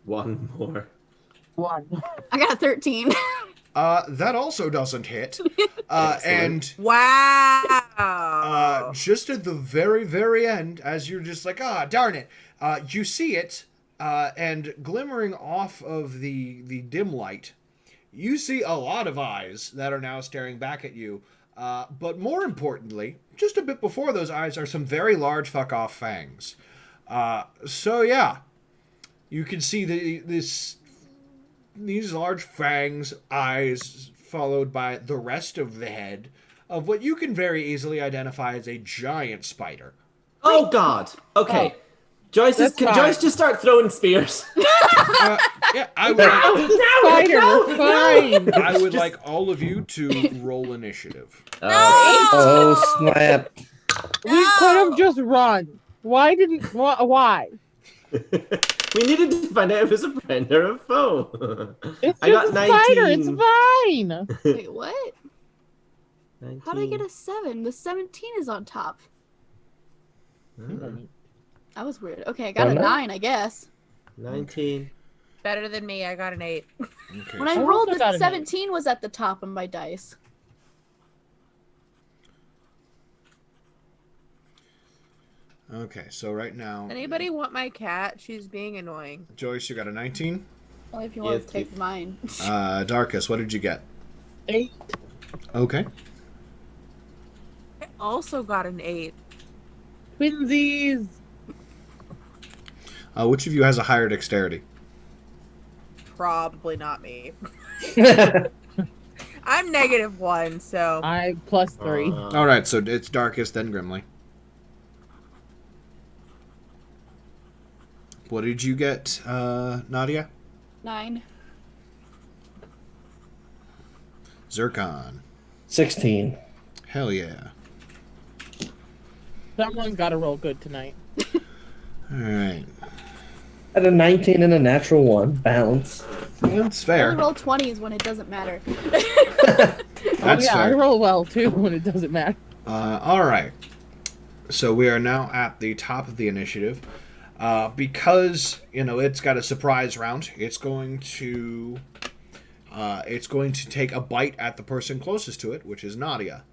One more. One. I got a 13. That also doesn't hit. And Wow. just at the very, very end, as you're just like, darn it, you see it, and glimmering off of the dim light you see a lot of eyes that are now staring back at you. But more importantly, just a bit before those eyes are some very large fuck-off fangs. So yeah, you can see these large fangs, eyes, followed by the rest of the head of what you can very easily identify as a giant spider. Oh God. Okay. Oh, Joyce that's can fine. Joyce just start throwing spears? Yeah, I would. Spider, we're fine. I would like all of you to roll initiative. Oh snap! We could have just run. Why didn't? Why? We needed to find out if it was a friend or a foe. It's I got just a spider. It's 19. fine. Wait, what? 19. How did I get a 7? The 17 is on top. That was weird. Okay, I got a 9, I guess. 19. Better than me. I got an 8. Okay. When I I rolled, also got the an 17 was at the top of my dice. Okay, so right now, Anybody want my cat? She's being annoying. Joyce, you got a 19. Only if you want Yes, to take mine. Darkus, what did you get? 8. Okay. I also got an 8. Twinsies. Which of you has a higher dexterity? Probably not me. I'm -1, so I +3. All right, so it's Darkus, then Grimly. What did you get, Nadia? 9. Zircon. 16. Hell yeah. Someone's got to roll good tonight. All right. At a 19 and a natural 1. Balance. That's I fair. only roll 20s when it doesn't matter. That's I fair. roll well too when it doesn't matter. All right. So we are now at the top of the initiative. Because it's got a surprise round, it's going to take a bite at the person closest to it, which is Nadia.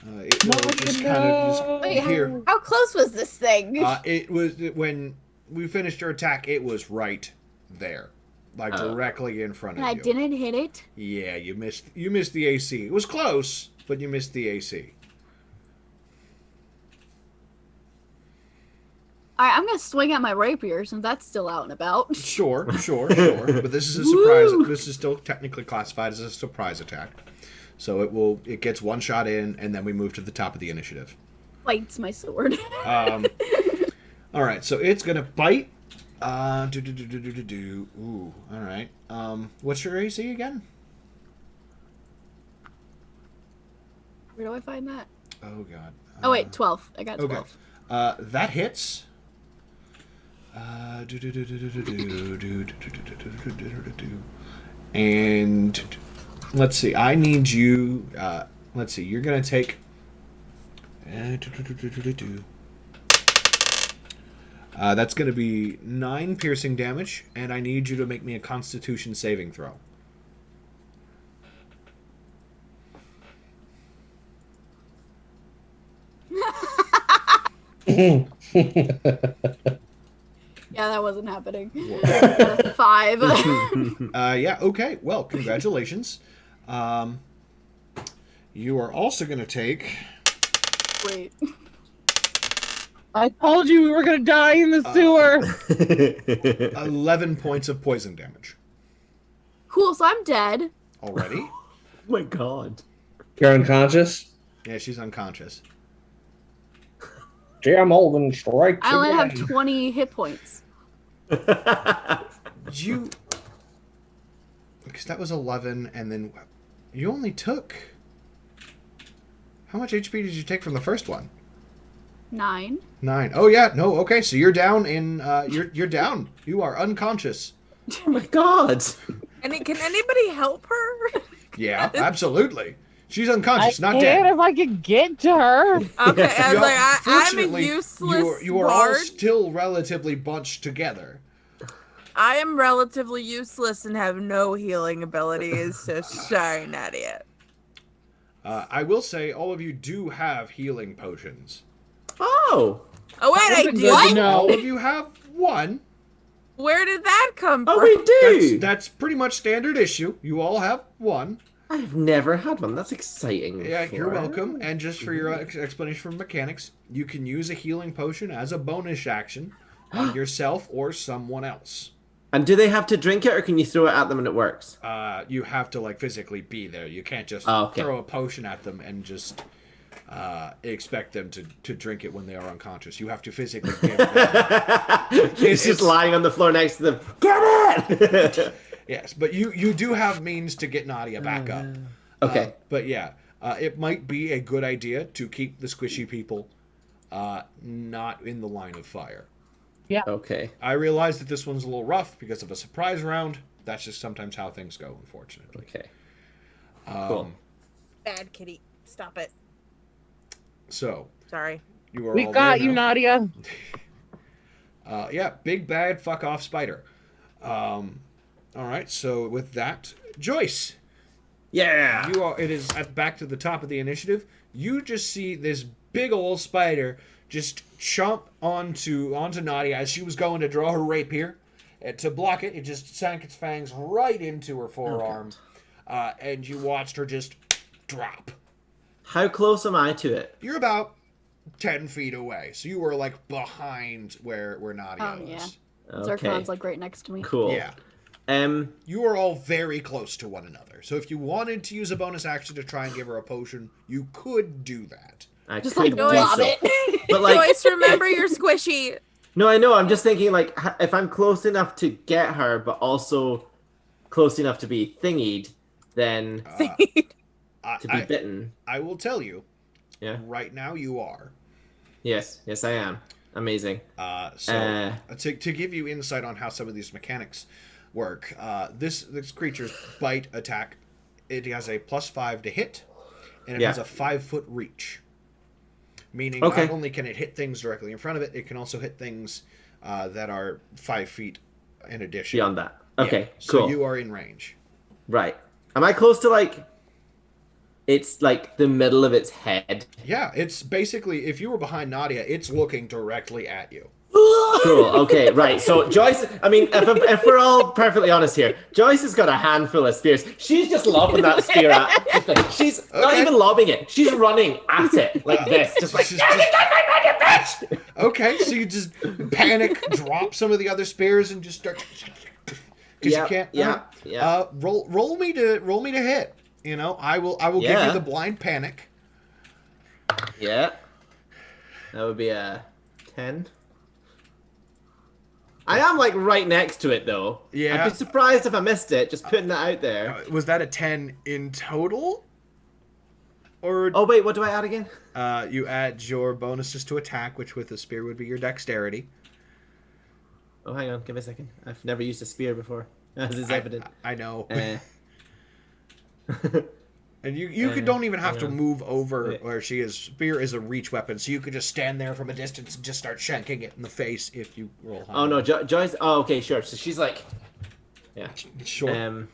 It will just kind of Wait, just here. how close was this thing? It was when we finished your attack. It was right there, like directly in front of and I you. didn't hit it? Yeah, you missed. You missed the AC. It was close, but you missed the AC. Alright, I'm gonna swing at my rapier since that's still out and about. Sure. But this is a surprise. This is still technically classified as a surprise attack. So it gets one shot in, and then we move to the top of the initiative. Bites my sword. All right, so it's gonna bite. Ooh, all right. What's your AC again? Where do I find that? Oh God. Oh wait, 12. I got 12. Okay. That hits. And let's see. I need you. Let's see. You're gonna take. That's gonna be 9 piercing damage, and I need you to make me a Constitution saving throw. Yeah, that wasn't happening. 5. Yeah, okay. Well, congratulations. You are also going to take... Wait. I told you we were gonna die in the sewer. 11 points of poison damage. Cool, so I'm dead. Already? Oh my God. You're unconscious? Yeah, she's unconscious. Jam Olden strikes I only have again. 20 hit points. You... Because that was 11, and then you only took... How much HP did you take from the first one? 9. 9. Oh, yeah. No, okay. So you're down in... You're down. You are unconscious. Oh my God. And can anybody help her? Yeah, absolutely. She's unconscious, not I dead. if I could get to her. Okay, I was like, I'm a Fortunately, useless you are all bard. still relatively bunched together. I am relatively useless and have no healing abilities, so sorry, Nadia. I will say all of you do have healing potions. Oh. Oh wait, I That would've been do. good to know. All of you have one. Where did that come Oh, from? we do. That's pretty much standard issue. You all have one. I've never had one. That's exciting. Yeah, you're for- welcome. And just for your explanation for mechanics, you can use a healing potion as a bonus action on yourself or someone else. And do they have to drink it, or can you throw it at them and it works? You have to like physically be there. You can't just Oh, okay. throw a potion at them and just expect them to drink it when they are unconscious. You have to physically give them. He's just lying on the floor next to them. Get it! Yes, but you do have means to get Nadia back up. Okay. But yeah, it might be a good idea to keep the squishy people not in the line of fire. Okay. I realize that this one's a little rough because of a surprise round. That's just sometimes how things go, unfortunately. Okay. Cool. Bad kitty. Stop it. So, Sorry. you are We all got there you, now. Nadia. Yeah, big bad fuck off spider. All right, so with that, Joyce, Yeah. it is back to the top of the initiative. You just see this big old spider just chomp onto Nadia as she was going to draw her rapier. To block it, it just sank its fangs right into her forearm, and you watched her just drop. How close am I to it? You're about 10 feet away, so you were like behind where Nadia Oh, yeah. was. Okay. Zircon's like right next to me. Cool. Yeah. You are all very close to one another. So if you wanted to use a bonus action to try and give her a potion, you could do that. I Just could like do lob so. it. But like, Joyce, remember you're squishy. no, I know. I'm just thinking like, if I'm close enough to get her, but also close enough to be thingied, then to be bitten. I will tell you, Yeah. right now you are. Yes. Yes, I am. Amazing. To give you insight on how some of these mechanics work, this creature's bite attack, it has a +5 to hit, and it has a 5-foot reach. Meaning, not only can it hit things directly in front of it, it can also hit things that are 5 feet in addition. Beyond that. Okay. Yeah, so Cool. you are in range. Right. Am I close to like? It's like the middle of its head. Yeah, it's basically, if you were behind Nadia, it's looking directly at you. Cool. Okay. Right. So Joyce, I mean, if we're all perfectly honest here, Joyce has got a handful of spears. She's just lobbing that spear at. She's not even lobbing it. She's running at it like this, just like. Okay, so you just panic, drop some of the other spears, and just start. Because you can't. Yeah. Roll me to hit. You know, I will give you the blind panic. Yeah. That would be a 10. I am like right next to it though. Yeah. I'd be surprised if I missed it. Just putting that out there. Was that a 10 in total? Or Oh wait, what do I add again? you add your bonuses to attack, which with a spear would be your dexterity. Oh, hang on, give me a second. I've never used a spear before, as is evident. I know. Uh, And you don't even have to move over Wait. where she is. Spear is a reach weapon, so you could just stand there from a distance and just start shanking it in the face if you roll high. oh no, Joyce. Oh, okay, sure. So she's like, yeah. Sure.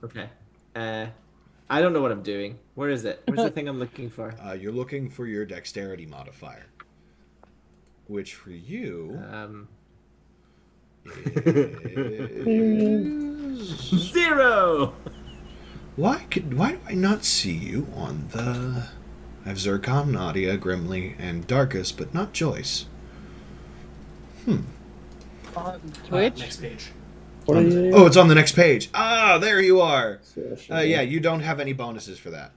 Okay. I don't know what I'm doing. Where is it? Where's the thing I'm looking for? You're looking for your dexterity modifier, which for you is 0. Why do I not see you on the? I have Zircon, Nadia, Grimly, and Darkus, but not Joyce. On Twitch. Next page. What are you? Oh, it's on the next page. Ah, there you are. Yeah. Yeah, you don't have any bonuses for that.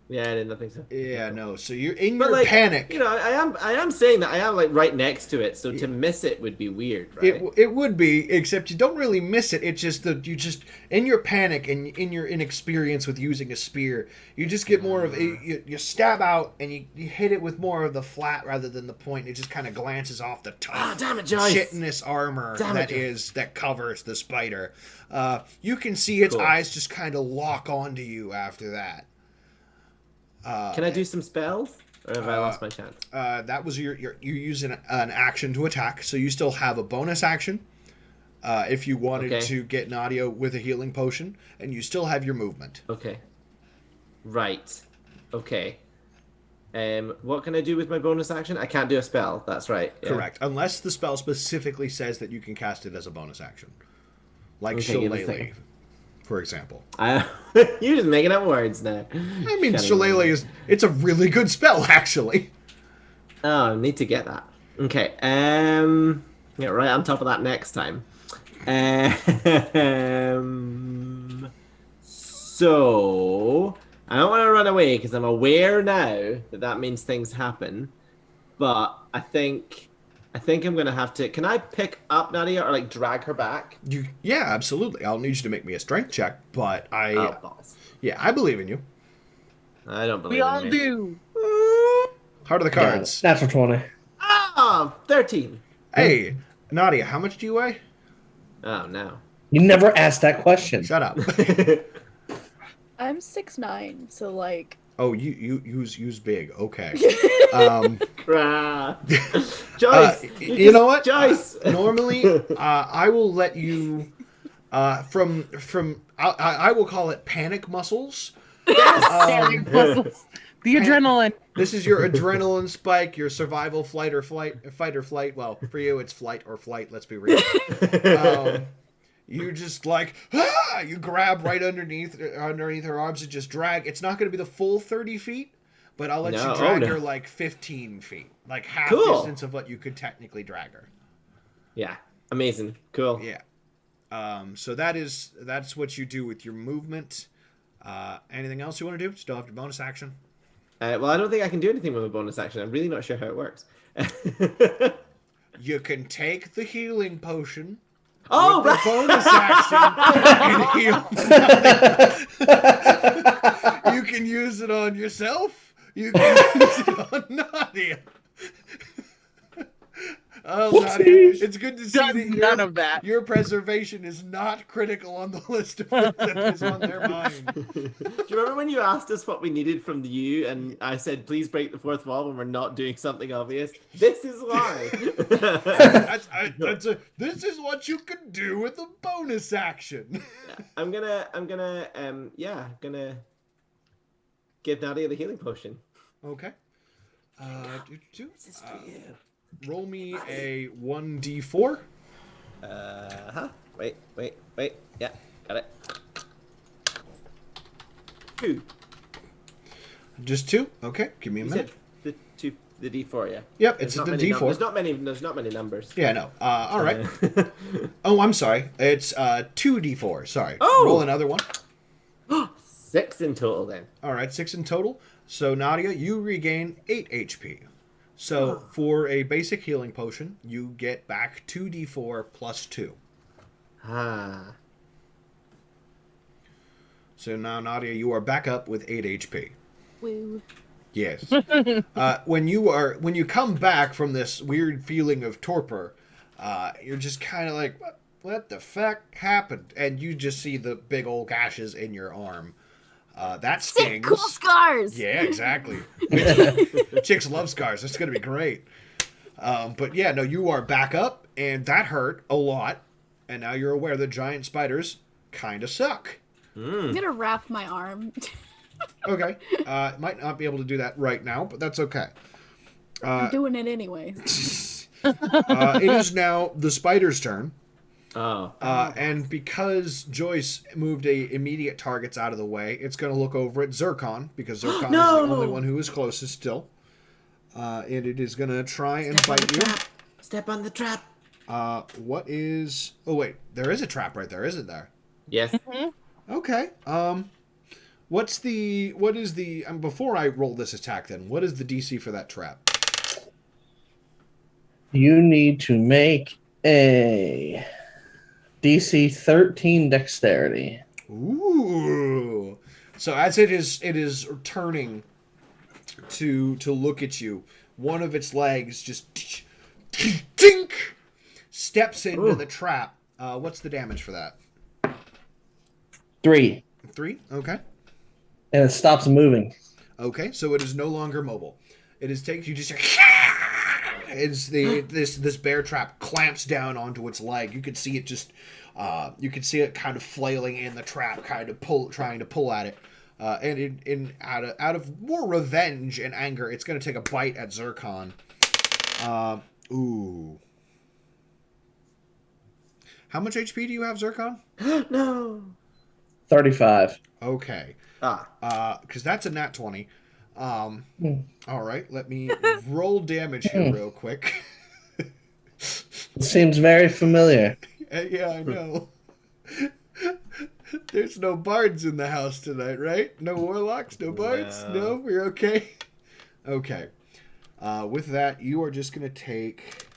Yeah, I didn't think so. Yeah, no. So you're in But your like, panic. you know, I am saying that I am like right next to it, so to miss it would be weird, right? It would be, except you don't really miss it. It's just that you just in your panic and in your inexperience with using a spear, you just get more of you stab out and you hit it with more of the flat rather than the point. It just kind of glances off the tough, Ah, damn it, Joyce. chitinous armor Damn it, Joyce. that covers the spider. You can see its Cool. eyes just kind of lock onto you after that. Can I do some spells? Or have I lost my chance? That was you use an action to attack, so you still have a bonus action if you wanted to get Nadia with a healing potion, and you still have your movement. Okay. Right. Okay. What can I do with my bonus action? I can't do a spell. That's right. Yeah. Correct. Unless the spell specifically says that you can cast it as a bonus action. Like Okay, give us a Shillelagh, second. for example. You're just making up words now. I mean, Can't Shillelagh it's a really good spell, actually. Oh, I need to get that. Okay. Get right on top of that next time. So I don't want to run away because I'm aware now that that means things happen. But I think I'm gonna have to. Can I pick up Nadia or like drag her back? Yeah, absolutely. I'll need you to make me a strength check, but Oh, balls. I believe in you. I don't believe We all in me. do. Heart of the Yeah, cards. natural 20. Oh, 13. Hey, Nadia, how much do you weigh? Oh no. You never asked that question. Shut up. I'm 6'9", so like. Oh, you use big. Okay. Joyce, You know what? Joyce. Normally, I will let you from I will call it panic muscles. Standing muscles. The adrenaline. This is your adrenaline spike, your survival fight or flight. Well, for you, it's flight or flight. Let's be real. You just like you grab right underneath her arms and just drag. It's not going to be the full 30 feet, but I'll let you drag her like 15 feet, like half distance of what you could technically drag her. Yeah, amazing, cool. Yeah. So that's what you do with your movement. Anything else you want to do? Still have your bonus action. Well, I don't think I can do anything with a bonus action. I'm really not sure how it works. You can take the healing potion. Oh, with the bonus action and heal. You can use it on yourself. You can use it on Nadia. Oh, Nadia, it's good to see None of that. Your preservation is not critical on the list of things that is on their mind. Do you remember when you asked us what we needed from you, and I said, "Please break the fourth wall when we're not doing something obvious"? This is why. This is what you can do with a bonus action. I'm gonna give Nadia the healing potion. Okay. Roll me a 1d4. Wait. Yeah, got it. 2. Just 2? Okay, give me a You minute. said the D4, yeah. Yep, it's the D4. There's not many numbers. Yeah, no. All right. Oh, I'm sorry. It's 2d4. Sorry. Oh! Roll another one. 6 in total then. All right, 6 in total. So, Nadia, you regain 8 HP. So, for a basic healing potion, you get back 2d4 plus 2. Ah. So now, Nadia, you are back up with 8 HP. Woo. Yes. When you come back from this weird feeling of torpor, you're just kind of like, what the fuck happened? And you just see the big old gashes in your arm. That stings. Sick, cool scars. Yeah, exactly. Chicks love scars. It's going to be great. But yeah, no, you are back up, and that hurt a lot. And now you're aware that giant spiders kind of suck. I'm gonna wrap my arm. Okay. Might not be able to do that right now, but that's okay. I'm doing it anyway. It is now the spider's turn. Oh. And because Joyce moved immediate targets out of the way, it's going to look over at Zircon, because Zircon is the only one who is closest still. And it is going to try and bite you. Step on the trap. What is... Oh, wait. There is a trap right there, isn't there? Yes. Okay. What is the... before I roll this attack, then, what is the DC for that trap? You need to make a DC 13 dexterity. Ooh. So as it is turning to look at you, one of its legs just tink steps into the trap. What's the damage for that? 3. 3? Okay. And it stops moving. Okay, so it is no longer mobile. It is you just it's this bear trap clamps down onto its leg. You can see it just you can see it kind of flailing in the trap, trying to pull at it. And out of more revenge and anger, it's going to take a bite at Zircon. Ooh. How much HP do you have, Zircon? No. 35. Okay. Because that's a nat 20. All right, let me roll damage here real quick. It seems very familiar. Yeah, I know. There's no bards in the house tonight, right? No warlocks, no bards? No, we're okay? Okay. With that, you are just going to take...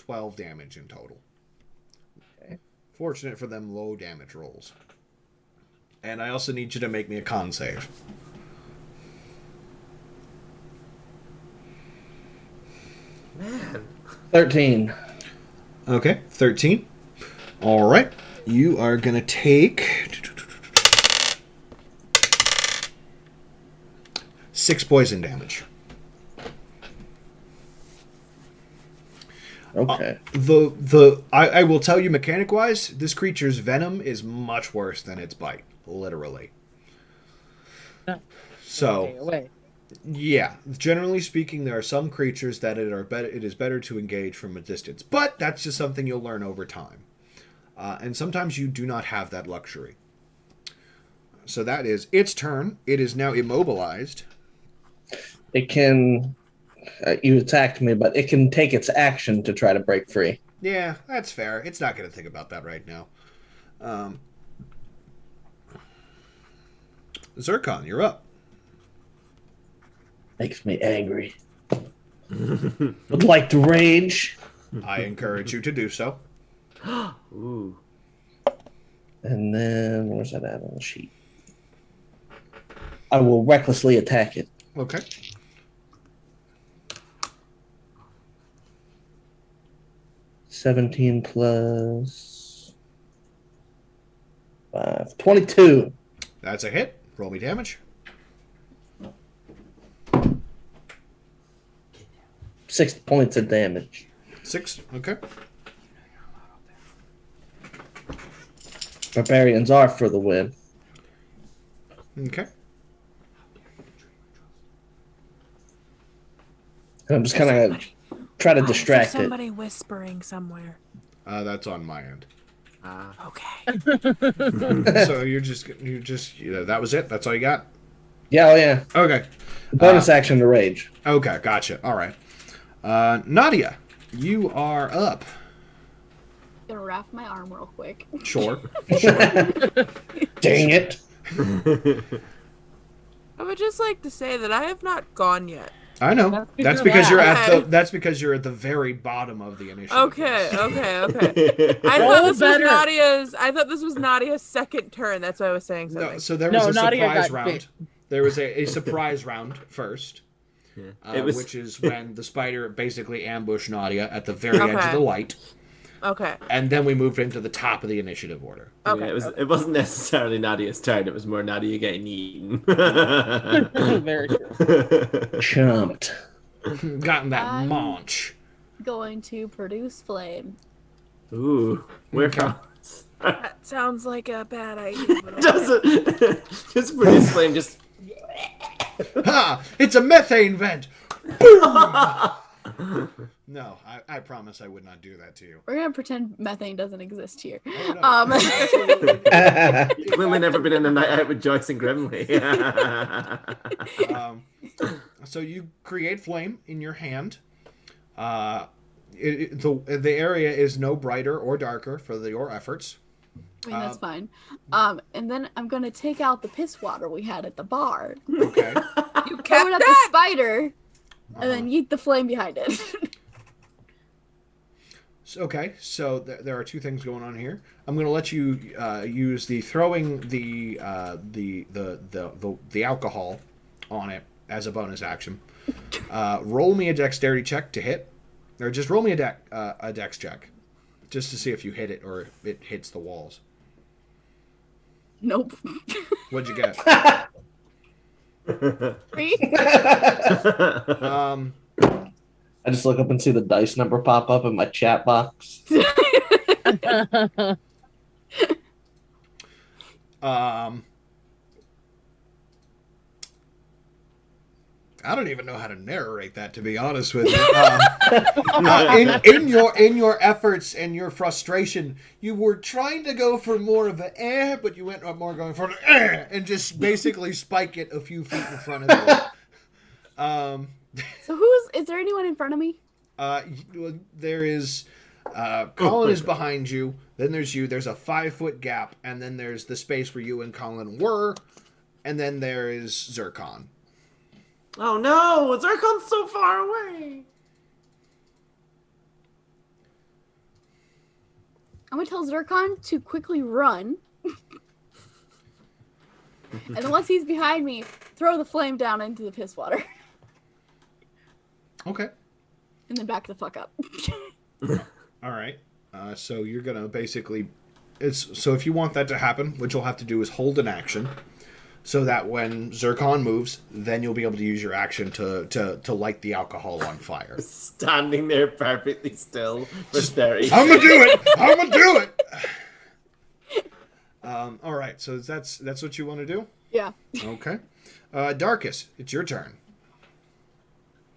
$12 damage in total. Okay. Fortunate for them, low damage rolls. And I also need you to make me a con save. Man. 13. Okay, 13. All right. You are going to take 6 poison damage. Okay. I will tell you, mechanic-wise, this creature's venom is much worse than its bite, literally. No. So, Stay away. yeah, generally speaking, there are some creatures that it is better to engage from a distance, but that's just something you'll learn over time. And sometimes you do not have that luxury. So that is its turn. It is now immobilized. It can... you attacked me, but it can take its action to try to break free. Yeah, that's fair. It's not going to think about that right now. Zircon, you're up. Makes me angry. Would like to rage. I encourage you to do so. Ooh. And then, where's that at on the sheet? I will recklessly attack it. Okay. $17 plus 5. 22. That's a hit. Roll me damage. 6 points of damage. 6. Okay. Barbarians are for the win. Okay. And I'm just kind of try to Why is there distract it. somebody whispering somewhere? That's on my end. Okay. So you're just that was it. That's all you got. Yeah, oh yeah. Okay. Bonus action to rage. Okay, gotcha. All right. Nadia, you are up. Gonna wrap my arm real quick. Sure. Dang it. I would just like to say that I have not gone yet. I know. That's because you're at the very bottom of the initiative. Okay. I thought this was Nadia's second turn. That's why I was saying something. No, so there was a Nadia surprise got round. bit. There was a surprise round first, It was- which is when the spider basically ambushed Nadia at the very edge of Okay. the light, Okay. and then we moved into the top of the initiative order. Okay. Yeah, it wasn't necessarily Nadia's turn. It was more Nadia getting eaten. Very true. Chumped. Gotten that I'm- munch. Going to produce flame. Ooh, where comes? That sounds like a bad idea. but okay. Doesn't just produce flame? Just Ha! It's a methane vent. Boom! No, I promise I would not do that to you. We're gonna pretend methane doesn't exist here. Oh, no. Um, Clearly never been in a night out with Joyce and Grimley. So you create flame in your hand. The area is no brighter or darker for your efforts. I mean, that's fine. And then I'm gonna take out the piss water we had at the bar, Okay. You throw it kept at the that. spider, and then yeet the flame behind it. Okay, so there are two things going on here. I'm going to let you use the throwing the alcohol on it as a bonus action. Roll me a dexterity check to hit, or just roll me a dex check, just to see if you hit it or it hits the walls. Nope. What'd you get? 3. I just look up and see the dice number pop up in my chat box. Um, I don't even know how to narrate that, to be honest with you. In your efforts and your frustration, you were trying to go for more of an but you went more going for an and just basically spike it a few feet in front of you. So is there anyone in front of me? There is Colin is behind you. Then there's you. There's a 5-foot gap, and then there's the space where you and Colin were, and then there is Zircon. Oh no, Zircon's so far away. I'm gonna tell Zircon to quickly run. And then once he's behind me, throw the flame down into the piss water. Okay. And then back the fuck up. All right. So you're gonna basically, so if you want that to happen, what you'll have to do is hold an action, so that when Zircon moves, then you'll be able to use your action to light the alcohol on fire. Standing there perfectly still for 30 I'm gonna do it. I'm gonna do it. All right. So that's what you want to do. Yeah. Okay. Darkus, it's your turn.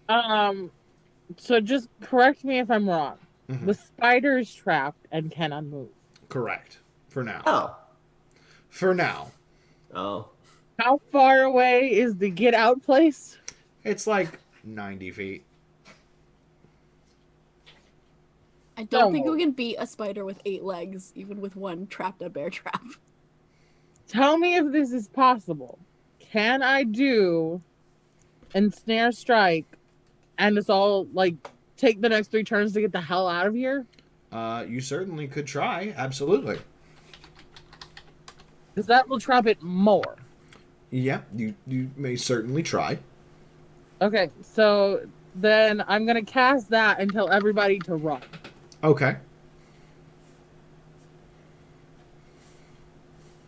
So just correct me if I'm wrong. Mhm. The spider is trapped and cannot move. Correct. For now. Oh. For now. Oh. How far away is the get out place? It's like 90 feet. I don't think we can beat a spider with 8 legs, even with one trapped a bear trap. Tell me if this is possible. Can I do ensnare strike and it's all like take the next 3 turns to get the hell out of here? You certainly could try. Absolutely. Because that will trap it more. Yeah, you may certainly try. Okay, so then I'm going to cast that and tell everybody to run. Okay.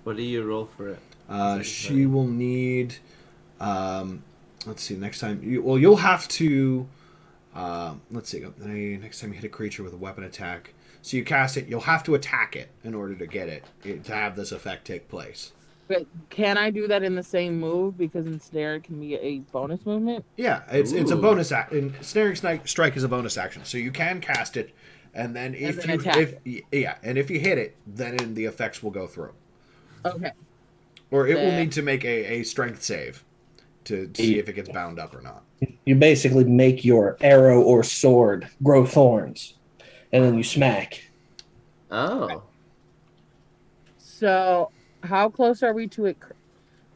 What do you roll for it? She will need. Let's see. Next time, you'll have to. Let's see. Next time you hit a creature with a weapon attack, so you cast it, you'll have to attack it in order to get it to have this effect take place. But can I do that in the same move? Because ensnare it can be a bonus movement. Yeah, it's a Ooh. bonus action. Snaring strike is a bonus action, so you can cast it, and then if you hit it, then the effects will go through. Okay. Or it will need to make a strength save to see if it gets bound up or not. You basically make your arrow or sword grow thorns, and then you smack. Oh. So, how close are we to it?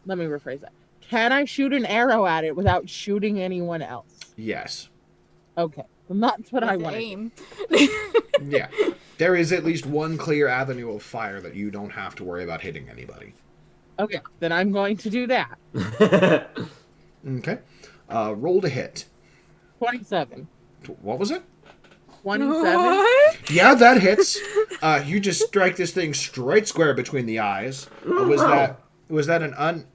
Let me rephrase that. Can I shoot an arrow at it without shooting anyone else? Yes. Okay. Well, that's what I With want to aim. Yeah. There is at least one clear avenue of fire that you don't have to worry about hitting anybody. Okay. Then I'm going to do that. Okay. Roll to hit. 27. What was it? 27. What? Yeah, that hits. You just strike this thing straight square between the eyes. Was that an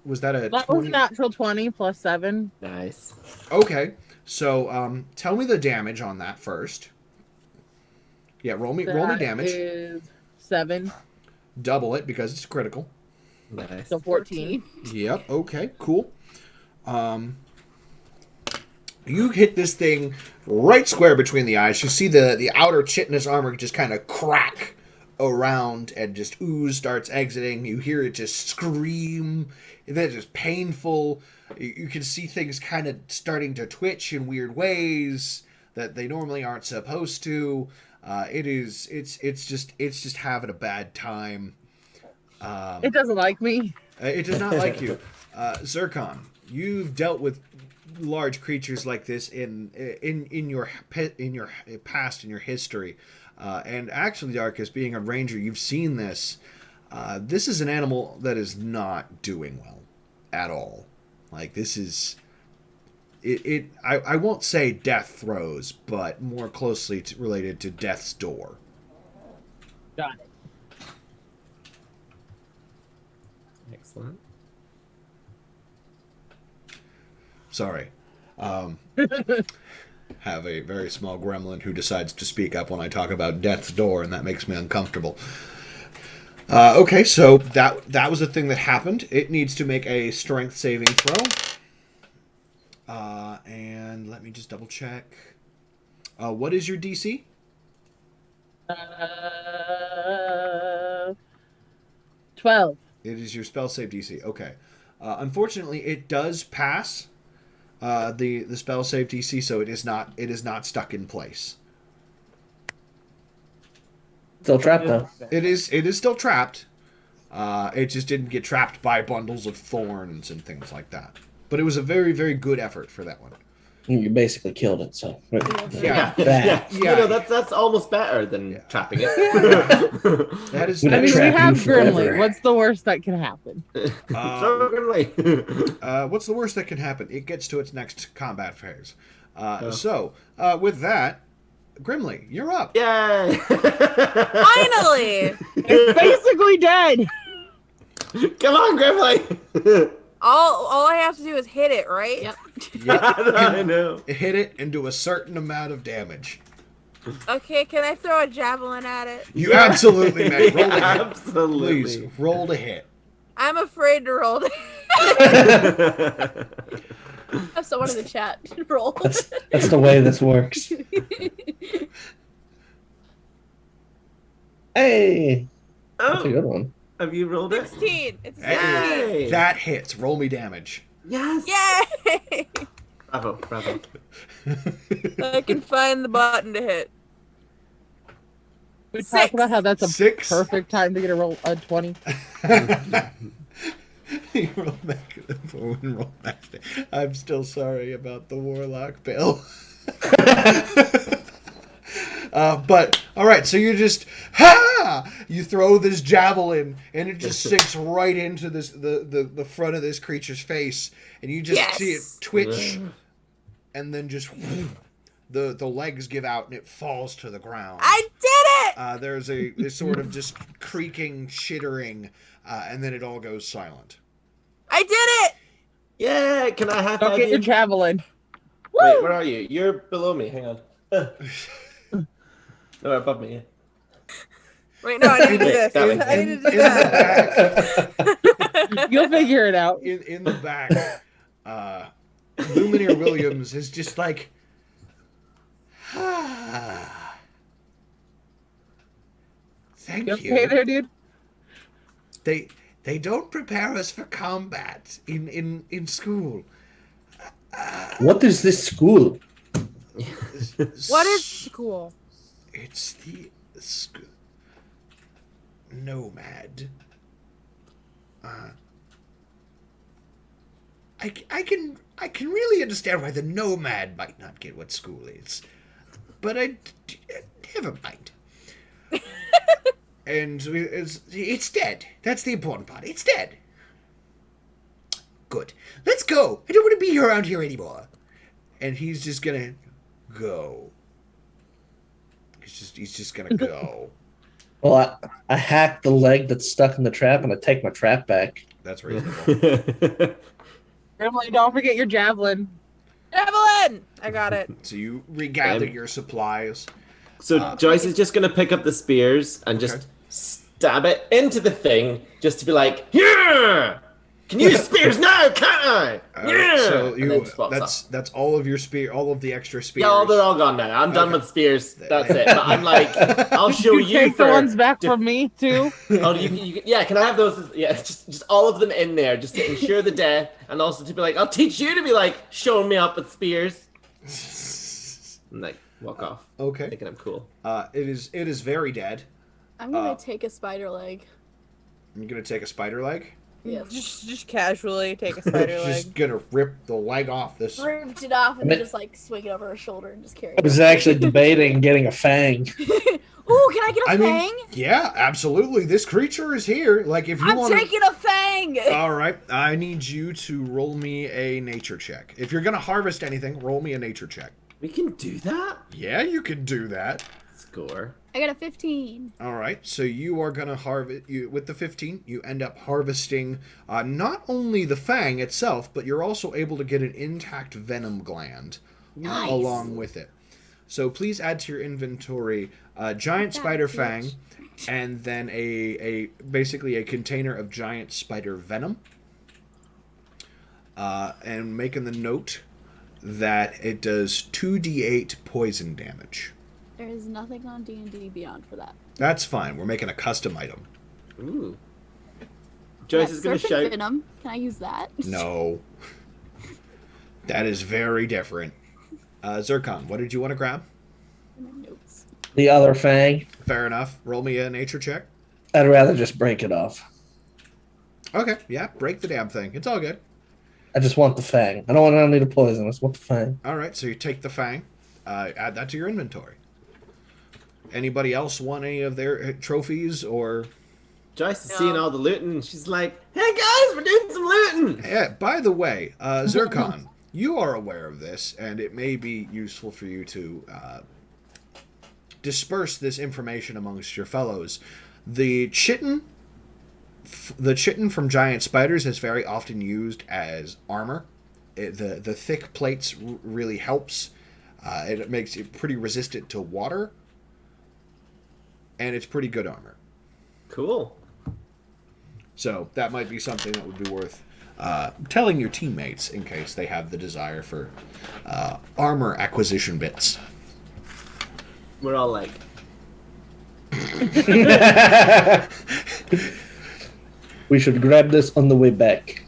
was that a That 20? was a natural 20 plus 7. Nice. Okay. So tell me the damage on that first. Yeah, roll me damage. Is 7. Double it because it's critical. Nice. So 14. Yep. Okay. Cool. You hit this thing right square between the eyes. You see the outer chitinous armor just kind of crack around, and just ooze starts exiting. You hear it just scream. That's just painful. You can see things kind of starting to twitch in weird ways that they normally aren't supposed to. It's just having a bad time. It doesn't like me. It does not like you. Zircon, you've dealt with large creatures like this in your past, in your history, and actually, Darkus, being a ranger, you've seen this. This is an animal that is not doing well at all. Like, this is I won't say death throes, but more closely related to death's door. Got it. Excellent. Sorry. have a very small gremlin who decides to speak up when I talk about death's door, and that makes me uncomfortable. Okay, so that was a thing that happened. It needs to make a strength saving throw. And let me just double check. What is your DC? 12. It is your spell save DC. Okay. Unfortunately, it does pass the spell save DC, so it is not stuck in place. Still trapped though. It is still trapped. It just didn't get trapped by bundles of thorns and things like that. But it was a very, very good effort for that one. You basically killed it, so Yeah. Bad. You know, that's almost better than trapping it. That is. Gonna I mean, we trap have you forever. Grimly. What's the worst that can happen? What's the worst that can happen? It gets to its next combat phase. So, with that, Grimly, you're up. Yay! Finally! It's basically dead. Come on, Grimly! All I have to do is hit it, right? Yep. I know. Hit it and do a certain amount of damage. Okay, can I throw a javelin at it? You absolutely may. Roll to hit. Absolutely. Please, roll to hit. I'm afraid to roll it. Have someone in the chat roll. That's the way this works. Hey, that's a Oh, good one. have you rolled it? 16. It's a 16. Yay! That hits. Roll me damage. Yes! Yay! Bravo, bravo. I can find the button to hit. We 6. talked about how that's a 6. perfect time to get a 20. You roll back to the phone and roll back. I'm still sorry about the warlock, Bill. But all right, so you just you throw this javelin and it just sinks right into this the front of this creature's face, and you just see it twitch, and then just the legs give out and it falls to the ground. I did it! There's a sort of just creaking, chittering, and then it all goes silent. I did it! Yay! Can I have Don't get your javelin. Wait, where are you? You're below me. Hang on. No, above me. Wait, no, I need to do this. That way. I need to do In the that. back, You'll figure it out. in the back, Lumineer Williams is just like, thank You you. okay there, dude? They don't prepare us for combat in school. What is this school? What is school? It's the nomad. I can really understand why the nomad might not get what school is, but never mind. And it's dead. That's the important part. It's dead. Good. Let's go. I don't want to be around here anymore. And he's just gonna go. He's just gonna go. Well, I hacked the leg that's stuck in the trap, and I take my trap back. That's reasonable. Grimly, don't forget your javelin. Javelin! I got it. So you regather your supplies. So Joyce is just gonna pick up the spears and just stab it into the thing, just to be like, yeah! Can you use spears now, can't I? Yeah! So And you then just walks off. that's all of your all of the extra spears. Yeah, they're all gone now. I'm done Okay. with spears. That's it. But I'm like, I'll show You you take for the ones back from me, too. Oh, yeah, can I have those? Yeah, just all of them in there, just to ensure the death, and also to be like, I'll teach you to be like showing me up with spears. And like walk off, Okay. thinking I'm cool. It is very dead. I'm gonna take a spider leg. I'm gonna take a spider leg. Yes. Just casually take a spider leg. Just gonna rip the leg off this. Ripped it off and I mean- then just like swing it over her shoulder and just carry I it. was actually debating getting a fang. Ooh, can I get a I fang? mean, yeah, absolutely. This creature is here. Like, if you I'm want. taking a fang. All right, I need you to roll me a nature check. If you're gonna harvest anything, roll me a nature check. We can do that. Yeah, you can do that. Score. I got a 15. All right, so you are gonna harvest. With the 15, you end up harvesting not only the fang itself, but you're also able to get an intact venom gland Nice. along with it. So please add to your inventory giant That spider bitch. fang, and then a basically a container of giant spider venom. And making the note that it does 2d8 poison damage. There is nothing on D&D Beyond for that. That's fine. We're making a custom item. Ooh. Joyce That is going to serpent shout. venom. Can I use that? No. That is very different. Zircon, what did you want to grab? My notes. The other fang, Fair enough. Roll me a nature check. I'd rather just break it off. Okay, yeah, break the damn thing. It's all good. I just want the fang. I don't need a poison. I just want the fang. All right, so you take the fang, add that to your inventory. Anybody else want any of their trophies or? Joyce is No. seeing all the looting, and she's like, "Hey guys, we're doing some looting." Yeah. By the way, Zircon, you are aware of this, and it may be useful for you to disperse this information amongst your fellows. The chitin from giant spiders is very often used as armor. The thick plates really helps. It makes it pretty resistant to water, and it's pretty good armor. Cool. So that might be something that would be worth telling your teammates in case they have the desire for armor acquisition bits. We're all like, We should grab this on the way back.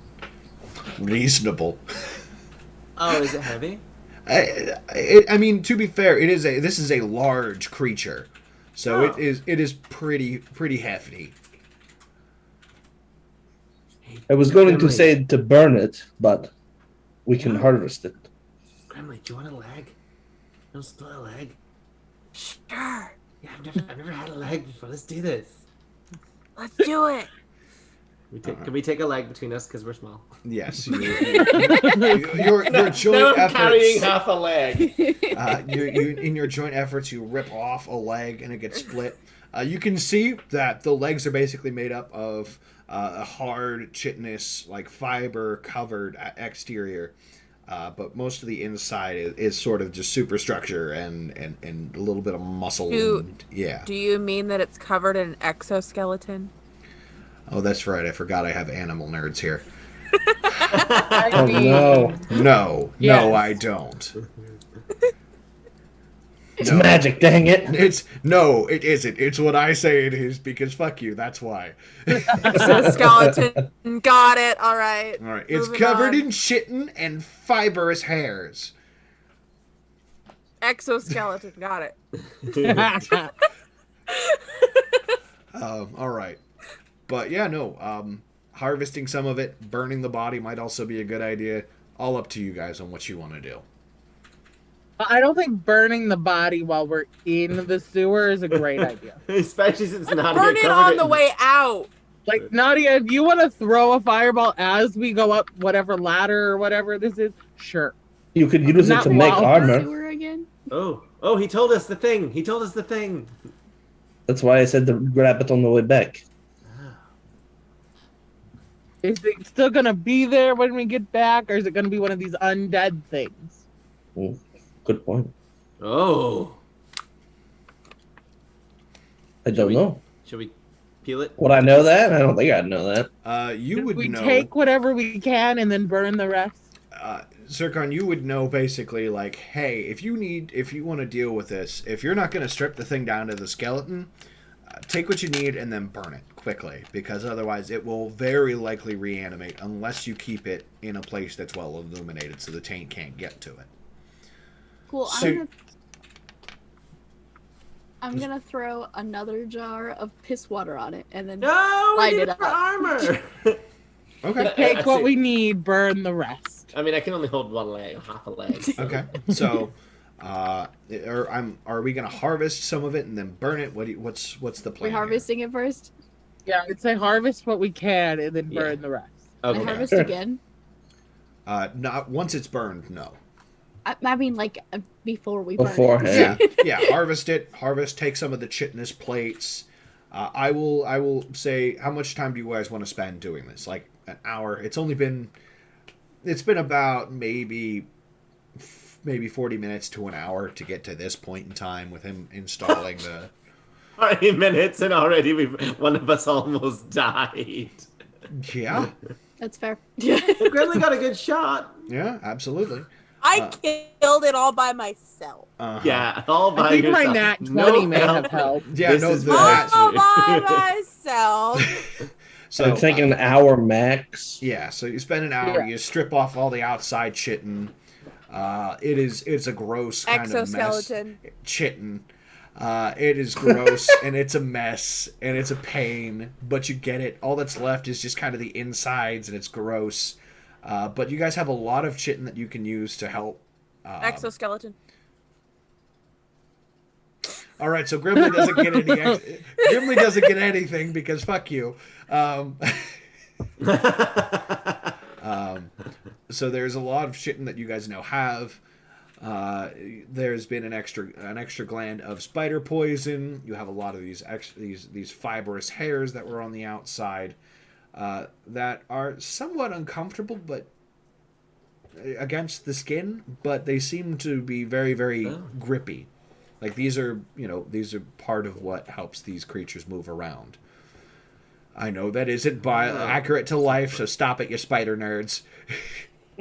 Reasonable. "Oh, is it heavy?" I mean, to be fair, this is a large creature, so Oh. it is pretty hefty. I was going to Gremlin. say to burn it, but we can harvest it. Gremlin, do you want a leg? You want to split a leg? Sure. Yeah, I've never had a leg before. Let's do this. Let's do it. Can we take a leg between us because we're small? Yes, your joint Now I'm efforts. carrying half a leg. In your joint efforts, you rip off a leg and it gets split. You can see that the legs are basically made up of a hard, chitinous, like fiber covered exterior, but most of the inside is sort of just superstructure and a little bit of muscle. Yeah. Do you mean that it's covered in exoskeleton? Oh, that's right. I forgot I have animal nerds here. Oh no. No, Yes. I don't. It's magic, dang it. It isn't. It's what I say it is because fuck you. That's why. Exoskeleton. Got it. All right. All right. It's Moving covered on. in chitin and fibrous hairs. Exoskeleton. Got it. All right. But yeah, no. Harvesting some of it, burning the body might also be a good idea. All up to you guys on what you want to do. I don't think burning the body while we're in the sewer is a great idea. Especially since Nadia Burn it covered on it the in- way out. Like, Nadia, if you want to throw a fireball as we go up whatever ladder or whatever this is, sure. You could use it Not to make wild. armor. Sewer again? Oh, he told us the thing. He told us the thing. That's why I said to grab it on the way back. Is it still going to be there when we get back, or is it going to be one of these undead things? Ooh, good point. Oh. I don't know. Should we peel it? Would I know that? I don't think I'd know that. You Should would we know. take whatever we can and then burn the rest? Zircon, you would know basically like, hey, if you want to deal with this, if you're not going to strip the thing down to the skeleton, take what you need and then burn it quickly, because otherwise it will very likely reanimate unless you keep it in a place that's well illuminated so the taint can't get to it. Cool. So- I'm gonna throw another jar of piss water on it and then No, Light we need it it for up. armor. Okay. Take what see. we need, burn the rest. I mean, I can only hold one leg, half a leg. so- Okay. So, are we going to harvest some of it and then burn it? What's the we're plan? here? harvesting it first. Yeah, I'd say harvest what we can and then burn Yeah. the rest. And Okay. harvest Sure. again. Not once it's burned. No. I mean, like before we burn Beforehand. it. Yeah. Harvest it. Take some of the chitinous plates. I will say, how much time do you guys want to spend doing this? Like an hour. It's been about maybe maybe 40 minutes to an hour to get to this point in time with him installing the. 40 minutes and already one of us almost died. Yeah, That's fair. Grimly got a good shot. yeah, absolutely. I killed it all by myself. Uh-huh. Yeah, all by I think yourself. my nat 20 may help. have helped. Yeah, This no, is the bad. All by myself. So I'm thinking an hour max. yeah, so you spend an hour, Yeah. you strip off all the outside chitin. It's a gross kind of mess. Exoskeleton. Chitin. It is gross and it's a mess and it's a pain, but you get it. All that's left is just kind of the insides and it's gross. But you guys have a lot of chitin that you can use to help. Exoskeleton. All right, so Grimly doesn't get Grimly doesn't get anything because fuck you. So there's a lot of chitin that you guys now have. There's been an extra gland of spider poison. You have a lot of these fibrous hairs that were on the outside that are somewhat uncomfortable, but against the skin. But they seem to be very, very grippy. Like these are part of what helps these creatures move around. I know that isn't accurate to life, so stop it, you spider nerds.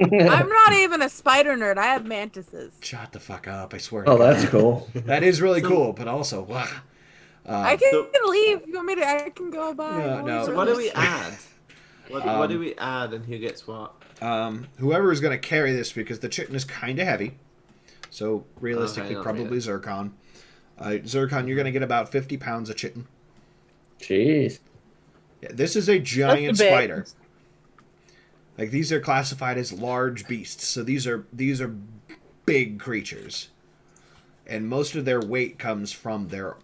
I'm not even a spider nerd. I have mantises. Shut the fuck up! I swear. Oh, to God. that's cool. That is really cool, but also, wow. I can leave. You want me to? I can go by. No. So what do we add? What do we add and who gets what? Whoever is going to carry this, because the chitin is kind of heavy, so realistically, Okay, probably Zircon. Zircon, you're going to get about 50 pounds of chitin. Jeez. Yeah, this is a giant That's a bit. spider. Like these are classified as large beasts, so these are big creatures, and most of their weight comes from their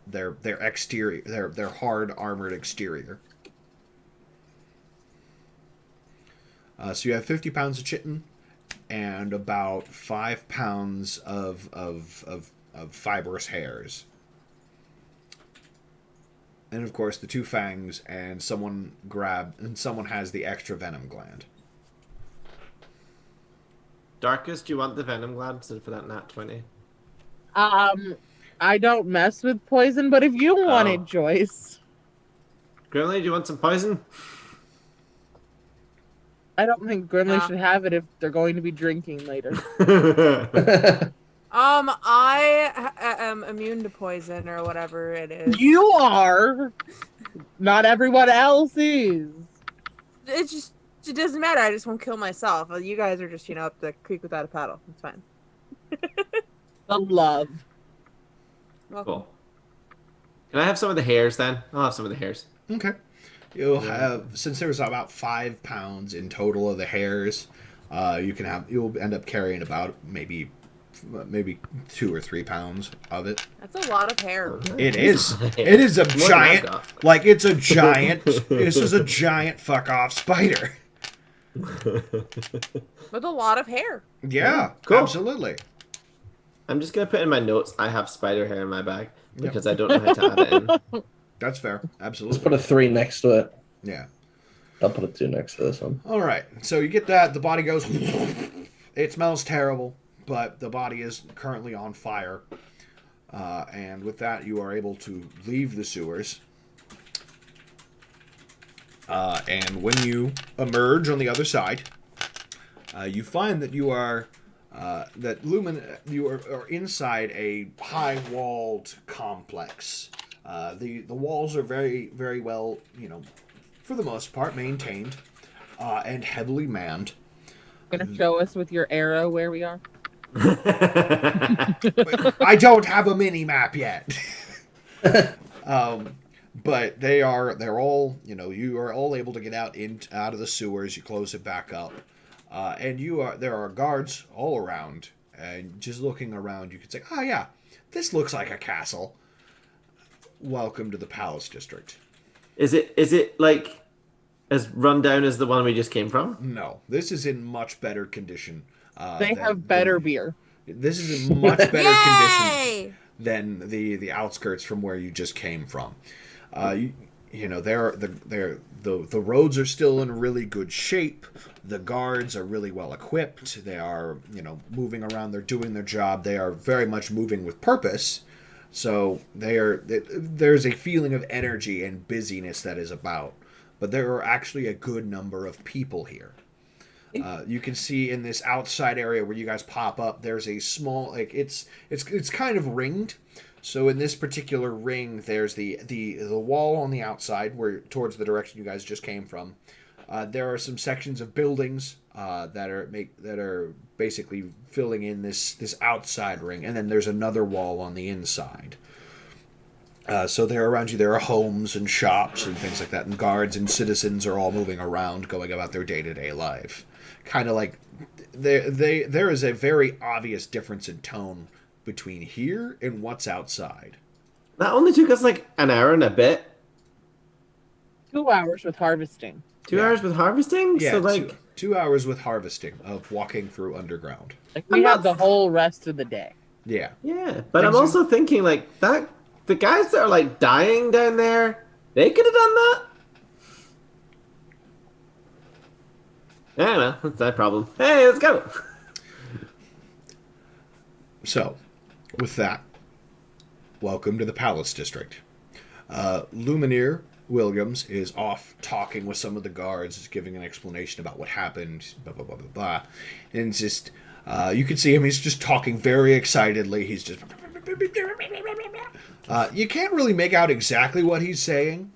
exterior, their hard armored exterior. So you have 50 pounds of chitin, and about 5 pounds of fibrous hairs, and of course the 2 fangs, and someone has the extra venom gland. Darkest, do you want the venom gland for that nat 20? I don't mess with poison, but if you want it, Joyce. Grimly, do you want some poison? I don't think Grimly should have it if they're going to be drinking later. I am immune to poison or whatever it is. You are. Not everyone else is. It doesn't matter. I just won't kill myself. You guys are just, up the creek without a paddle. It's fine. The love. Cool. Can I have some of the hairs then? I'll have some of the hairs. Okay. You'll have, since there's about 5 pounds in total of the hairs, you'll end up carrying about maybe 2 or 3 pounds of it. That's a lot of hair. It is. It is a giant. Like it's a giant. This is a giant fuck off spider. With a lot of hair. Yeah, cool. Absolutely. I'm just gonna put in my notes. I have spider hair in my bag because I don't know how to add it in. That's fair. Absolutely. Let's put a 3 next to it. Yeah. I'll put a 2 next to this one. All right. So you get that. The body goes. It smells terrible, but the body is currently on fire. And with that, you are able to leave the sewers. And when you emerge on the other side, you find that you are you are inside a high-walled complex. The walls are very, very well, for the most part, maintained and heavily manned. Gonna show us with your arrow where we are? I don't have a mini map yet. But they're all, you are all able to get out of the sewers. You close it back up. And there are guards all around, and just looking around, you could say, oh yeah, this looks like a castle. Welcome to the Palace District. Is it like as run down as the one we just came from? No, this is in much better condition. They have better beer. This is in much better condition than the outskirts from where you just came from. the roads are still in really good shape. The guards are really well equipped. They are, moving around. They're doing their job. They are very much moving with purpose. So there's a feeling of energy and busyness that is about. But there are actually a good number of people here. You can see in this outside area where you guys pop up, there's a small, it's kind of ringed. So in this particular ring, there's the wall on the outside, where towards the direction you guys just came from. There are some sections of buildings that are basically filling in this outside ring, and then there's another wall on the inside. So there around you, there are homes and shops and things like that, and guards and citizens are all moving around, going about their day-to-day life. Kind of like there is a very obvious difference in tone between here and what's outside. That only took us like an hour and a bit. 2 hours with harvesting. 2 hours with harvesting? Yeah, so like 2 hours with harvesting of walking through underground. Like we had the whole rest of the day. Yeah. Yeah, but I'm also thinking like that the guys that are like dying down there, they could have done that. I don't know. That's that problem. Hey, let's go. So, with that, welcome to the Palace District. Lumineer Williams is off talking with some of the guards, giving an explanation about what happened, blah, blah, blah, blah, blah. And it's just, you can see him, he's just talking very excitedly. He's just... you can't really make out exactly what he's saying.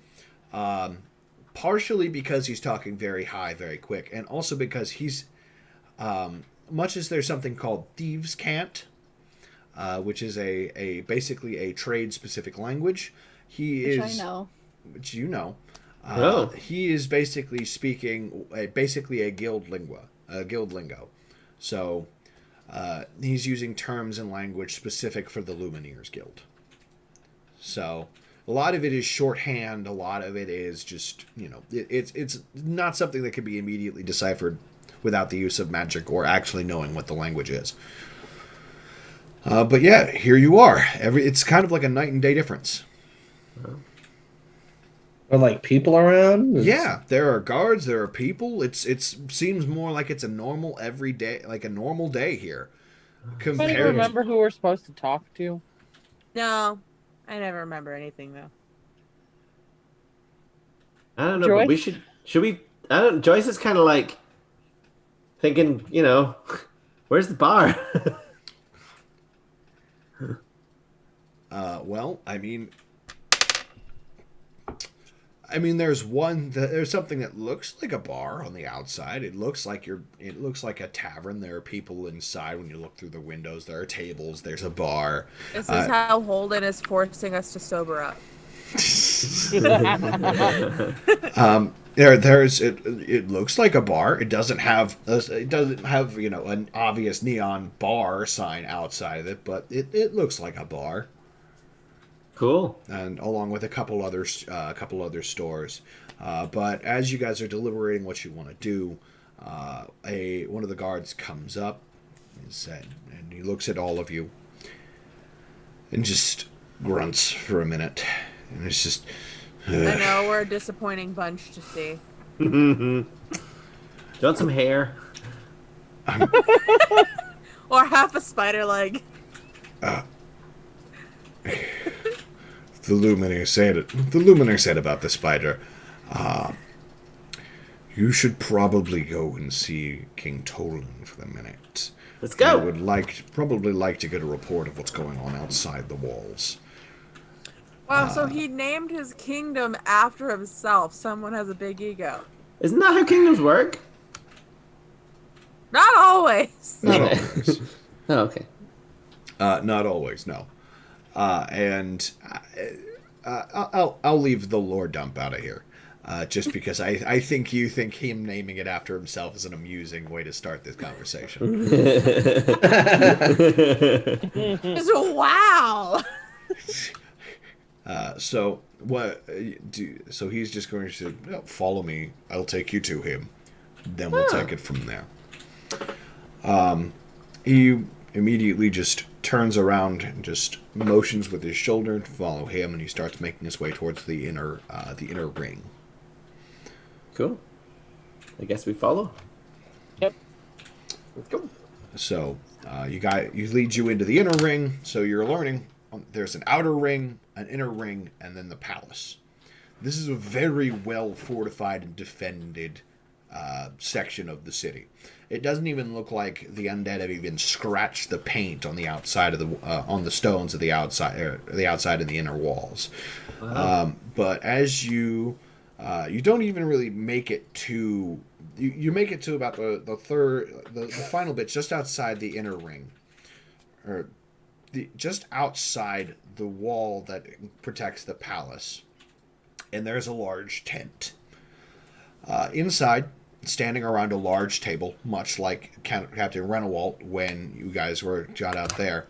Partially because he's talking very high, very quick, and also because he's, much as there's something called Thieves' Cant, which is basically a trade-specific language, Which I know. Which you know. Oh. He is basically speaking basically a guild lingo. So he's using terms and language specific for the Lumineers Guild. So a lot of it is shorthand. A lot of it is just, it's not something that can be immediately deciphered without the use of magic or actually knowing what the language is. But yeah, here you are. It's kind of like a night and day difference. Are like people around? Yeah, there are guards, there are people. It seems more like it's a normal everyday, like a normal day here. Do you remember who we're supposed to talk to? No, I never remember anything though. I don't know, Joyce? but should we I don't Joyce is kind of like thinking, where's the bar? Well, I mean, there's something that looks like a bar on the outside. It looks like a tavern. There are people inside when you look through the windows. There are tables. There's a bar. This is how Holden is forcing us to sober up. It looks like a bar. It doesn't have an obvious neon bar sign outside of it, but it looks like a bar. Cool. And along with a couple other stores. But as you guys are deliberating what you want to do, one of the guards comes up and he looks at all of you and just grunts for a minute. And it's just... I know, we're a disappointing bunch to see. Do you want some hair? Or half a spider leg. The Lumineer said about the spider, you should probably go and see King Tolan for the minute. Let's go. I would probably like to get a report of what's going on outside the walls. Wow, so he named his kingdom after himself. Someone has a big ego. Isn't that how kingdoms work? Not always. Not always. Oh, okay. Not always, no. And I'll leave the lore dump out of here, just because I think you think him naming it after himself is an amusing way to start this conversation. Wow. So he's just going to follow me. I'll take you to him. Then we'll take it from there. He immediately just turns around and just motions with his shoulder to follow him, and he starts making his way towards the inner ring. Cool. I guess we follow. Yep. Let's go. So he leads you into the inner ring. So you're learning there's an outer ring, an inner ring, and then the palace. This is a very well fortified and defended section of the city. It doesn't even look like the undead have even scratched the paint on the outside of on the stones of the outside of the inner walls. Wow. But as you don't even really make it to you make it to about the final bit just outside the inner ring, or just outside the wall that protects the palace, and there's a large tent. Inside, standing around a large table, much like Captain Renewalt when you guys got out there,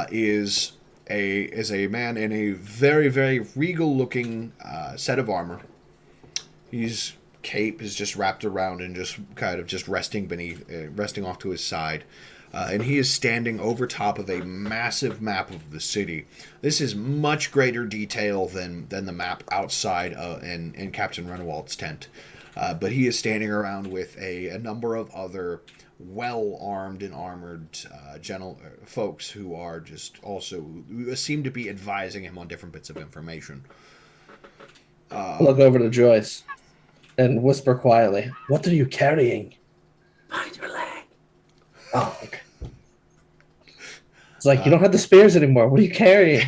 is a man in a very, very regal-looking set of armor. His cape is just wrapped around and just kind of just resting off to his side. And he is standing over top of a massive map of the city. This is much greater detail than the map outside in Captain Renewalt's tent. But he is standing around with a number of other well-armed and armored folks who are just also seem to be advising him on different bits of information. Look over to Joyce and whisper quietly, "What are you carrying?" Spider leg. Oh, okay. It's like, you don't have the spears anymore. What are you carrying?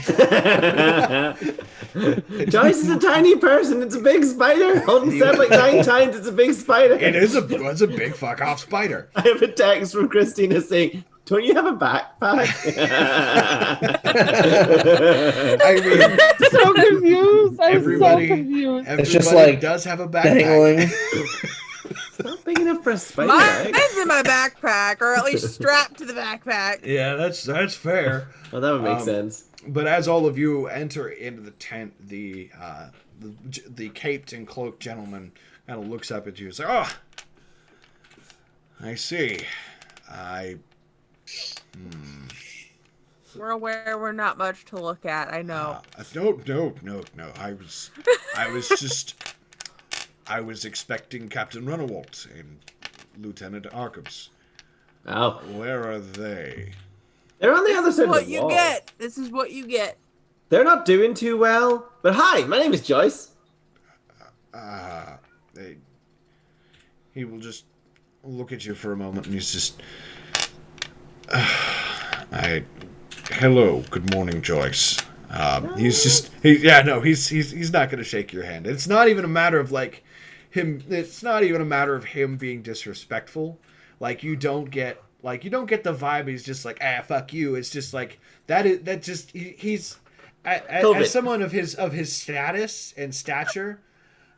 Joyce is a tiny person. It's a big spider. Holden said like 9 times it's a big spider. It's a big fuck off spider. I have a text from Christina saying, "Don't you have a backpack?" I mean, So confused. I'm so everybody confused. just like does have a backpack. dangling. It's not big enough for a spider. Mine's Right? in my backpack, or at least strapped to the backpack. Yeah, that's fair. Well, that would make sense. But as all of you enter into the tent, the caped and cloaked gentleman kind of looks up at you and says, "Oh, I see. We're aware we're not much to look at. I know. No. I was expecting Captain Runawalt and Lieutenant Arkhams. Oh, Where are they?" they're on the other This is side of what the you wall. get. This is what you get. They're not doing too well. But hi, my name is Joyce. He will just look at you for a moment, and he's just, hello, good morning, Joyce. He's not going to shake your hand. It's not even a matter of it's not even a matter of him being disrespectful. You don't get the vibe. He's just like, fuck you. It's just like he's as someone of his status and stature.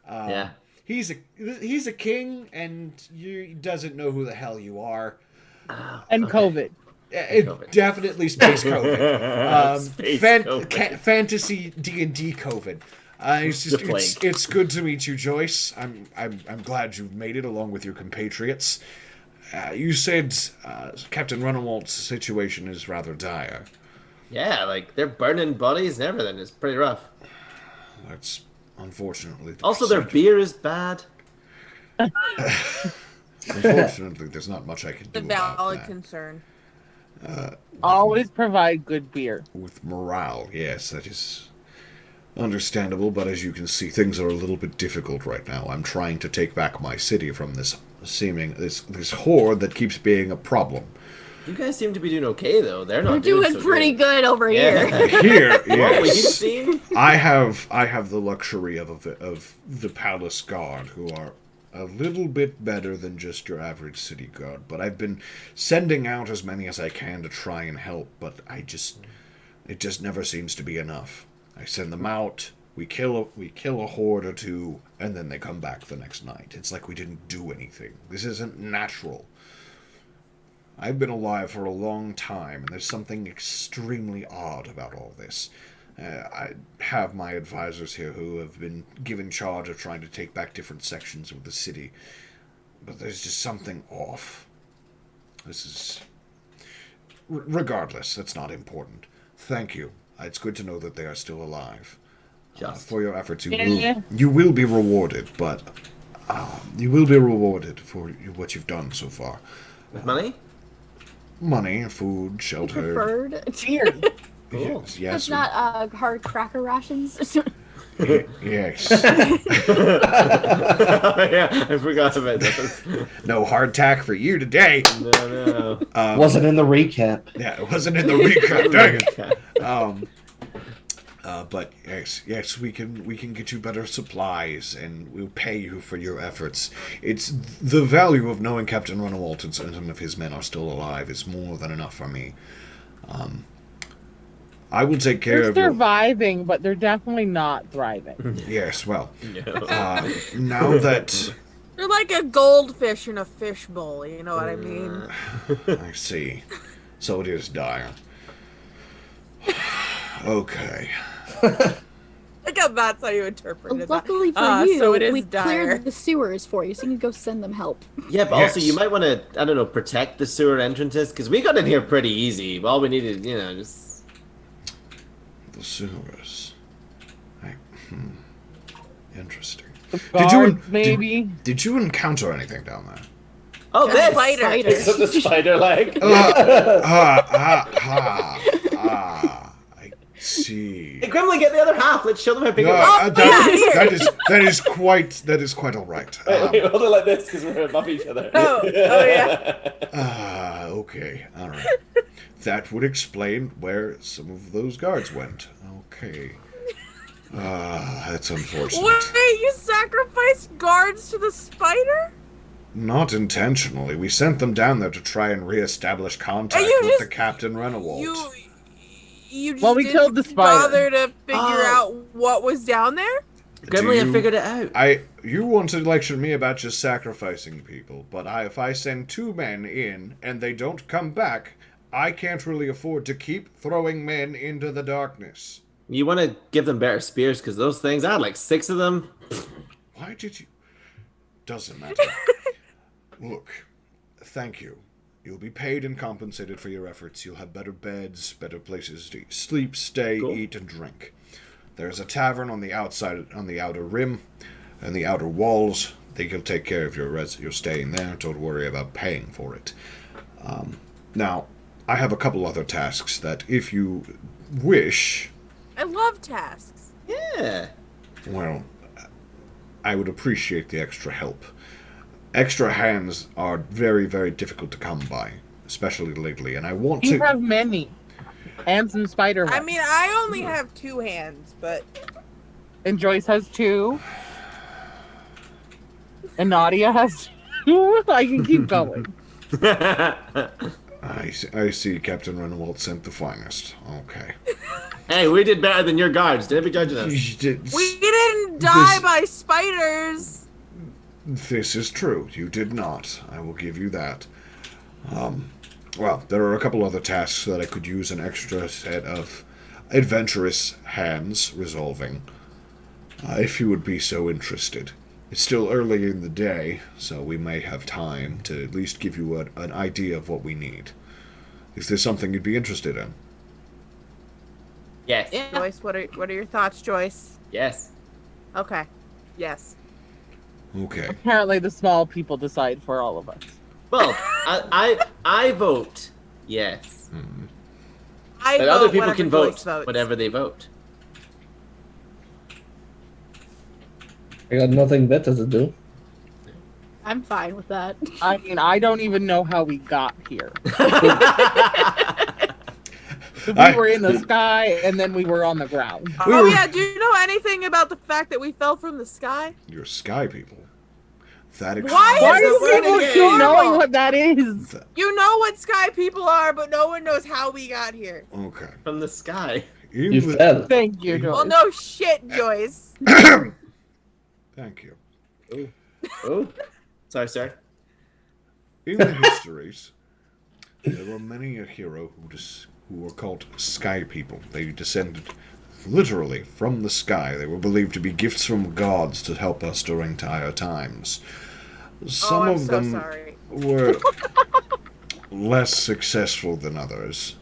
Yeah. He's a king, and he doesn't know who the hell you are. And COVID. It definitely space COVID. Space COVID. Fantasy D&D COVID. It's good to meet you, Joyce. I'm glad you've made it along with your compatriots. You said Captain Runawalt's situation is rather dire. Yeah, they're burning bodies and everything. It's pretty rough. That's unfortunately. Also, their beer is bad. Unfortunately, there's not much I can do The about valid that. concern. Always provide good beer. With morale, yes, that is understandable, but as you can see, things are a little bit difficult right now. I'm trying to take back my city from this horde that keeps being a problem. You guys seem to be doing okay, though. They're not We're doing so pretty good over here. Here, What we've yes. seen. I have the luxury of the palace guard, who are a little bit better than just your average city guard. But I've been sending out as many as I can to try and help, but it just never seems to be enough. I send them out, we kill a horde or two, and then they come back the next night. It's like we didn't do anything. This isn't natural. I've been alive for a long time, and there's something extremely odd about all this. I have my advisors here who have been given charge of trying to take back different sections of the city, but there's just something off. regardless, that's not important. Thank you. It's good to know that they are still alive. For your efforts, you will be rewarded, but you will be rewarded for what you've done so far. With money? Money, food, shelter. Preferred. Cheers. Yes, yes. It's not hard cracker rations. Yes. Yeah, I forgot about those. No hardtack for you today. No. Wasn't in the recap. Yeah, it wasn't in the recap. Dang it. But yes, we can get you better supplies, and we'll pay you for your efforts. It's the value of knowing Captain Runawalt and some of his men are still alive is more than enough for me. I will take care They're of you. surviving, but they're definitely not thriving. Yes, well, now that You're like a goldfish in a fishbowl, you know what I mean? I see, so it is dire. Okay. I guess that's how you interpret it. Luckily for you, so it is we dire. cleared the sewers for you, so you can go send them help. Yeah, but also Yes. you might want to, I don't know, protect the sewer entrances, because we got in here pretty easy. All we needed, just... The sewers. Interesting. Guards, maybe. Did you encounter anything down there? Oh, A this! spider. Is it the spider leg? I see. Hey, Gremlin, get the other half. Let's show them how big No, it is. that is quite all right. Wait, hold it like this, because we're above each other. Oh, yeah. Okay, all right. That would explain where some of those guards went. Okay. That's unfortunate. Wait, you sacrificed guards to the spider? Not intentionally. We sent them down there to try and reestablish contact you with just- the Captain Renewald. You just Well, we didn't killed the spider. bother to figure Oh. out what was down there? Gremlin had figured it out. You want to lecture me about just sacrificing people, but if I send 2 men in and they don't come back, I can't really afford to keep throwing men into the darkness. You want to give them better spears, because those things, I had like 6 of them. Why did you... Doesn't matter. Look, thank you. You'll be paid and compensated for your efforts. You'll have better beds, better places to sleep, stay, Cool. eat, and drink. There's a tavern on the outside, on the outer rim, and the outer walls. They can take care of your staying there. Don't worry about paying for it. Now, I have a couple other tasks that, if you wish, I love tasks. Yeah. well, I would appreciate the extra help. Extra hands are very, very difficult to come by, especially lately, and I want You to... have many. And some spider I webs. mean, I only have 2 hands, but And Joyce has 2. And Nadia has 2. I can keep going. I see Captain Renewald sent the finest. Okay. Hey, we did better than your guards. Don't be judging us. we didn't die by spiders. This is true. You did not. I will give you that. Well, there are a couple other tasks that I could use an extra set of adventurous hands resolving, if you would be so interested. It's still early in the day, so we may have time to at least give you an idea of what we need. Is there something you'd be interested in? Yes. Yeah. Joyce, what are your thoughts, Joyce? Yes. Okay. Yes. Okay. Apparently the small people decide for all of us. Well, I vote yes. I But vote other people whatever can Joyce vote votes. whatever they vote. I got nothing better to do. I'm fine with that. I mean, I don't even know how we got here. We were in the sky, and then we were on the ground. Oh yeah, do you know anything about the fact that we fell from the sky? You're sky people. That Why Why is do this people even keep knowing normal? what that is? You know what sky people are, but no one knows how we got here. Okay. From the sky. In You the- fell. Thank you, Joyce. Well, no shit, Joyce. Thank you. Oh. Sorry, sir. In the histories, there were many a hero who were called sky people. They descended literally from the sky. They were believed to be gifts from gods to help us during dire times. Some I'm of so them sorry. were less successful than others,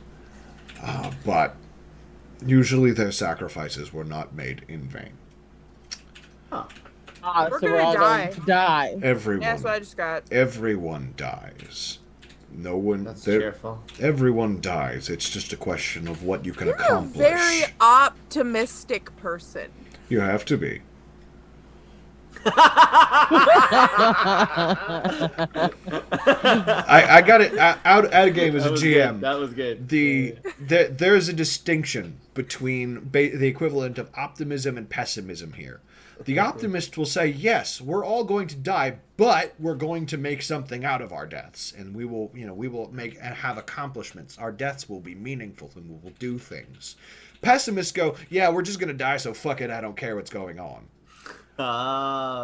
but usually their sacrifices were not made in vain. Oh, We're So we're gonna all die. going to die. Everyone, Yeah, that's what I just got. everyone dies. No one. that's cheerful. Everyone dies. It's just a question of what you can You're a accomplish. very optimistic person. You have to be. I got it out of game as a GM. That was good. There's a distinction between the equivalent of optimism and pessimism here. The optimist will say, yes, we're all going to die, but we're going to make something out of our deaths, and we will make and have accomplishments. Our deaths will be meaningful, and we will do things. Pessimists go, yeah, we're just going to die, so fuck it, I don't care what's going on.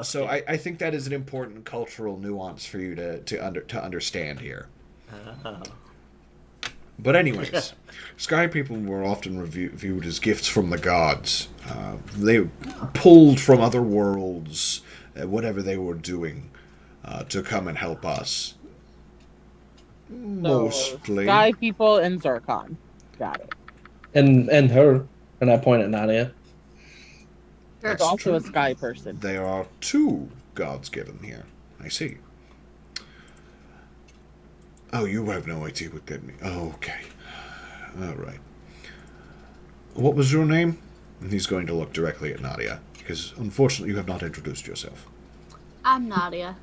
So I think that is an important cultural nuance for you to understand here. But anyways, sky people were often viewed as gifts from the gods. They pulled from other worlds, whatever they were doing, to come and help us. Mostly. Sky people and Zircon. Got it. And her, and I point at Nadia. There's That's also true. a sky person. There are two gods given here. I see. Oh, you have no idea what that means. Oh, okay. All right. What was your name? And he's going to look directly at Nadia, because unfortunately you have not introduced yourself. I'm Nadia.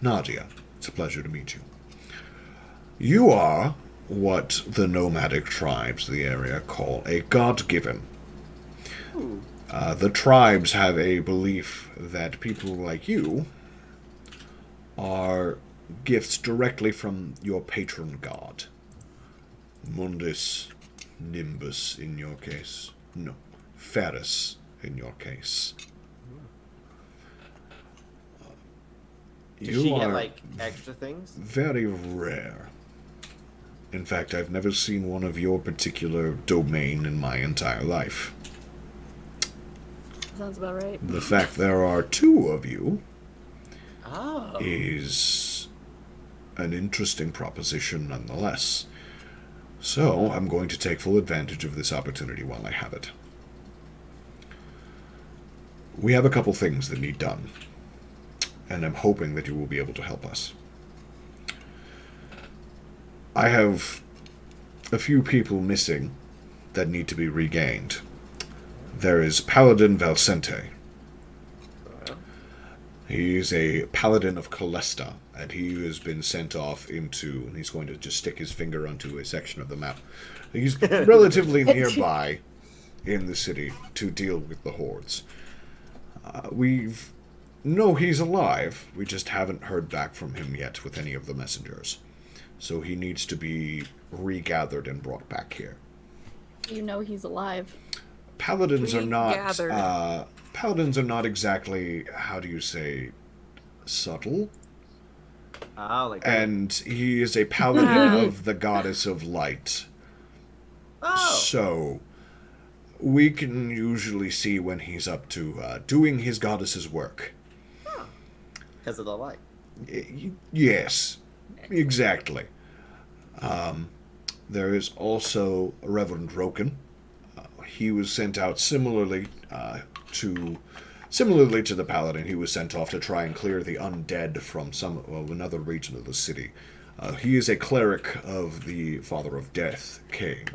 Nadia, it's a pleasure to meet you. You are what the nomadic tribes of the area call a god-given. The tribes have a belief that people like you are gifts directly from your patron god. Mundus, Nimbus in your case. No, Ferris in your case. Does she get like extra things? Very rare. In fact, I've never seen one of your particular domain in my entire life. Sounds about right. The fact there are two of you Oh. is an interesting proposition nonetheless. So, I'm going to take full advantage of this opportunity while I have it. We have a couple things that need done, and I'm hoping that you will be able to help us. I have a few people missing that need to be regained. There is Paladin Valcente. He is a paladin of Calesta, and he has been sent off into, and he's going to just stick his finger onto a section of the map. He's relatively nearby in the city to deal with the hordes. We know he's alive, we just haven't heard back from him yet with any of the messengers. So he needs to be regathered and brought back here. You know he's alive. Paladins are Regathered. not paladins are not exactly, how do you say, subtle. Oh, like And he is a paladin of the goddess of light. oh. So we can usually see when he's up to doing his goddess's work. Because of the light. Yes, exactly. There is also Reverend Roken. He was sent out similarly to the paladin. He was sent off to try and clear the undead from another region of the city. He is a cleric of the Father of Death, King.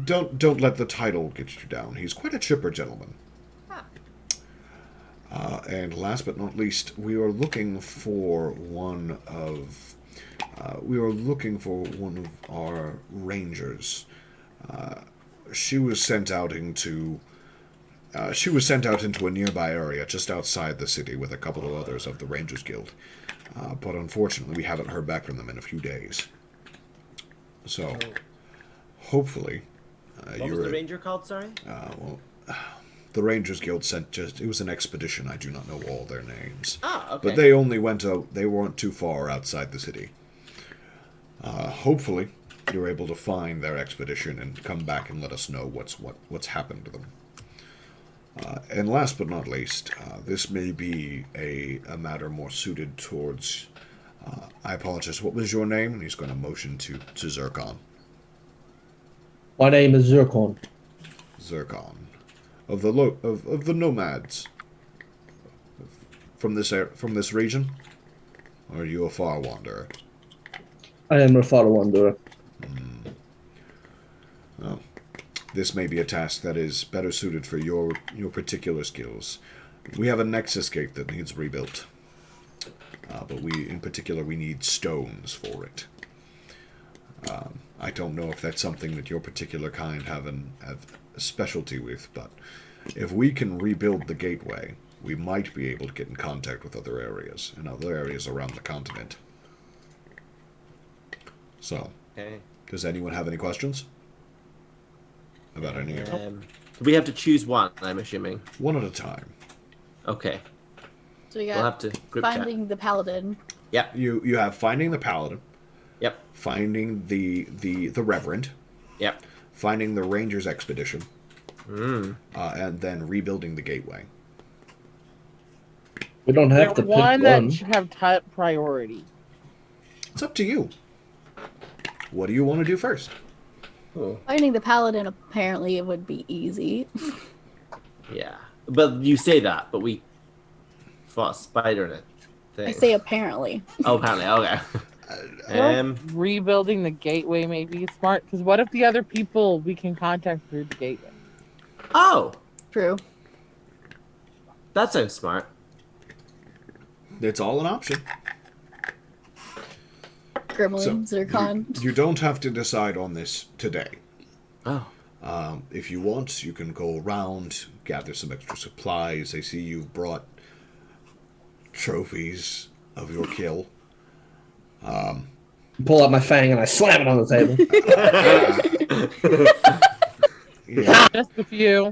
Don't let the title get you down. He's quite a chipper gentleman. And last but not least, we are looking for one of our rangers. She was sent out into a nearby area just outside the city with a couple of others of the Rangers Guild. But unfortunately, we haven't heard back from them in a few days. So, hopefully, What was the ranger called, sorry? The Rangers Guild it was an expedition. I do not know all their names. Ah, okay. But they only they weren't too far outside the city. Hopefully, you're able to find their expedition and come back and let us know what's happened to them. And last but not least, this may be a matter more suited towards I apologize. What was your name? And he's going to motion to Zircon. My name is Zircon. Zircon, of the of the nomads from this region. Or are you a far wanderer? I am a far wanderer. Well, this may be a task that is better suited for your particular skills. We have a Nexus gate that needs rebuilt. But in particular, we need stones for it. I don't know if that's something that your particular kind have a specialty with, but if we can rebuild the gateway, we might be able to get in contact with other areas around the continent. So, Okay. does anyone have any questions about any of it? We have to choose one, I'm assuming. One at a time. Okay. So we We'll got have to group chat. finding the paladin. Yep. You have finding the paladin, Yep. finding the reverend, Yep. finding the ranger's expedition, Mm. and then rebuilding the gateway. We don't have to There's pick one one. that should have top priority. It's up to you. What do you want to do first? Cool. Finding the paladin apparently it would be easy. Yeah. But you say that, but we fought a spider in it. I say apparently. Oh, apparently. Okay. Or rebuilding the gateway may be smart, because what if the other people we can contact through the gateway? Oh, True. that sounds smart. It's all an option. Gremlin, Zircon. You don't have to decide on this today. Oh. If you want, you can go around, gather some extra supplies. I see you've brought trophies of your kill. Pull out my fang and I slam it on the table. Yeah, Just a few.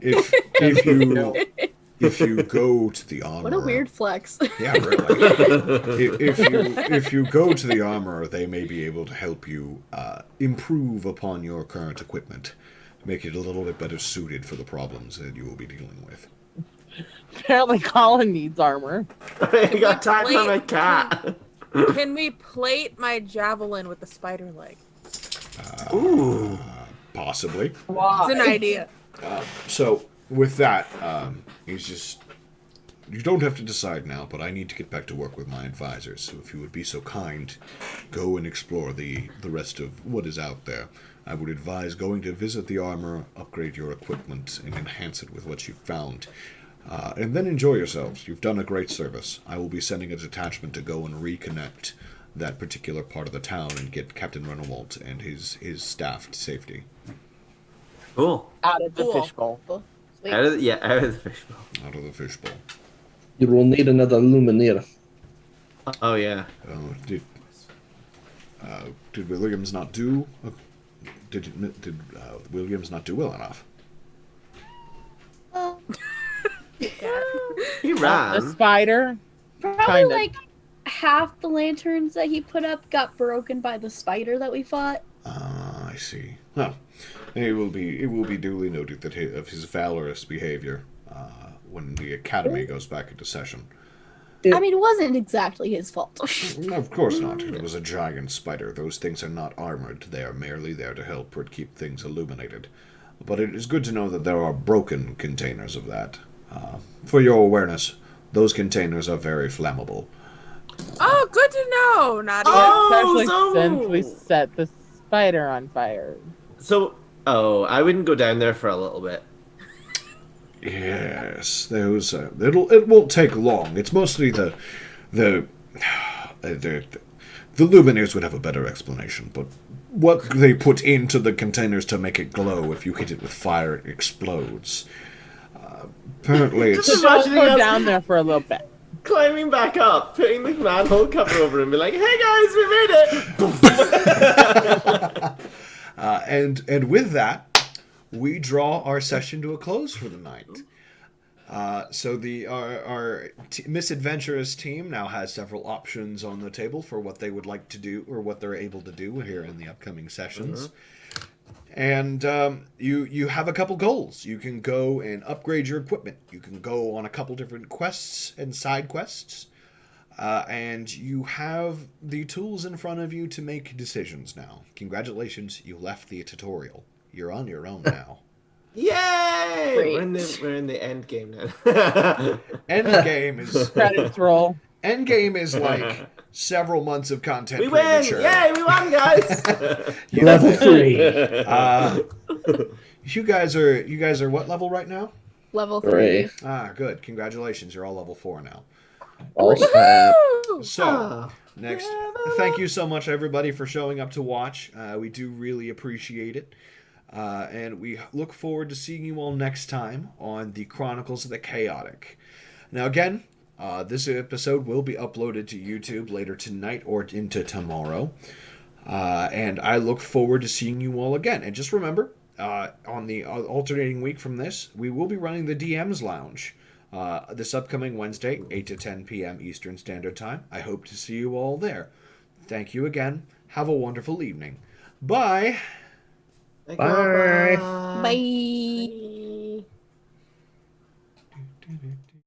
if you go to the armor, What a weird flex. Yeah, really. if you go to the armor, they may be able to help you improve upon your current equipment, make it a little bit better suited for the problems that you will be dealing with. Apparently Colin needs armor. I got time for my cat. Can we plate my javelin with the spider leg? Ooh. Possibly. It's an idea. So with that, he's just. You don't have to decide now, but I need to get back to work with my advisors. So if you would be so kind, go and explore the rest of what is out there. I would advise going to visit the armor, upgrade your equipment, and enhance it with what you've found. And then enjoy yourselves. You've done a great service. I will be sending a detachment to go and reconnect that particular part of the town and get Captain Renewalt and his staff to safety. Cool. Out of the Cool. fishbowl. Sweet. Out of the fishbowl. Out of the fishbowl. You will need another Lumineer. Oh yeah. Did Williams not do? Did Williams not do well enough? Well, He The ran. spider. probably Kinda. like half the lanterns that he put up got broken by the spider that we fought. I see. Well, it will be duly noted that of his valorous behavior when the academy goes back into session. I mean, it wasn't exactly his fault. Of course not. It was a giant spider. Those things are not armored. They are merely there to help keep things illuminated. But it is good to know that there are broken containers of that. For your awareness, those containers are very flammable. Oh, good to know, Nadia. Especially so- since we set the spider on fire. So, I wouldn't go down there for a little bit. Yes, those. It won't take long. It's mostly the Lumineers would have a better explanation, but what they put into the containers to make it glow, if you hit it with fire, it explodes. Apparently, it's Just Don't imagining go us down there for a little bit. climbing back up, putting the manhole cover over, and be like, "Hey guys, we made it!" and with that, we draw our session to a close for the night. So our misadventurous team now has several options on the table for what they would like to do or what they're able to do here in the upcoming sessions. And you have a couple goals. You can go and upgrade your equipment. You can go on a couple different quests and side quests. And you have the tools in front of you to make decisions now. Congratulations, you left the tutorial. You're on your own now. Yay! Great. We're in the end game now. End game is Credits roll. like several months of content. We win! premature. Yay, we won, guys! Level 3. You guys are what level right now? Level 3. Good. Congratulations, you're all level 4 now. Oh, snap. So, Ah. next, thank you so much, everybody, for showing up to watch. We do really appreciate it. And we look forward to seeing you all next time on the Chronicles of the Chaotic. Now, again, this episode will be uploaded to YouTube later tonight or into tomorrow. And I look forward to seeing you all again. And just remember, on the alternating week from this, we will be running the DM's Lounge. This upcoming Wednesday, 8 to 10 p.m. Eastern Standard Time. I hope to see you all there. Thank you again. Have a wonderful evening. Bye. Thank Bye. you all. Bye. Bye. Bye.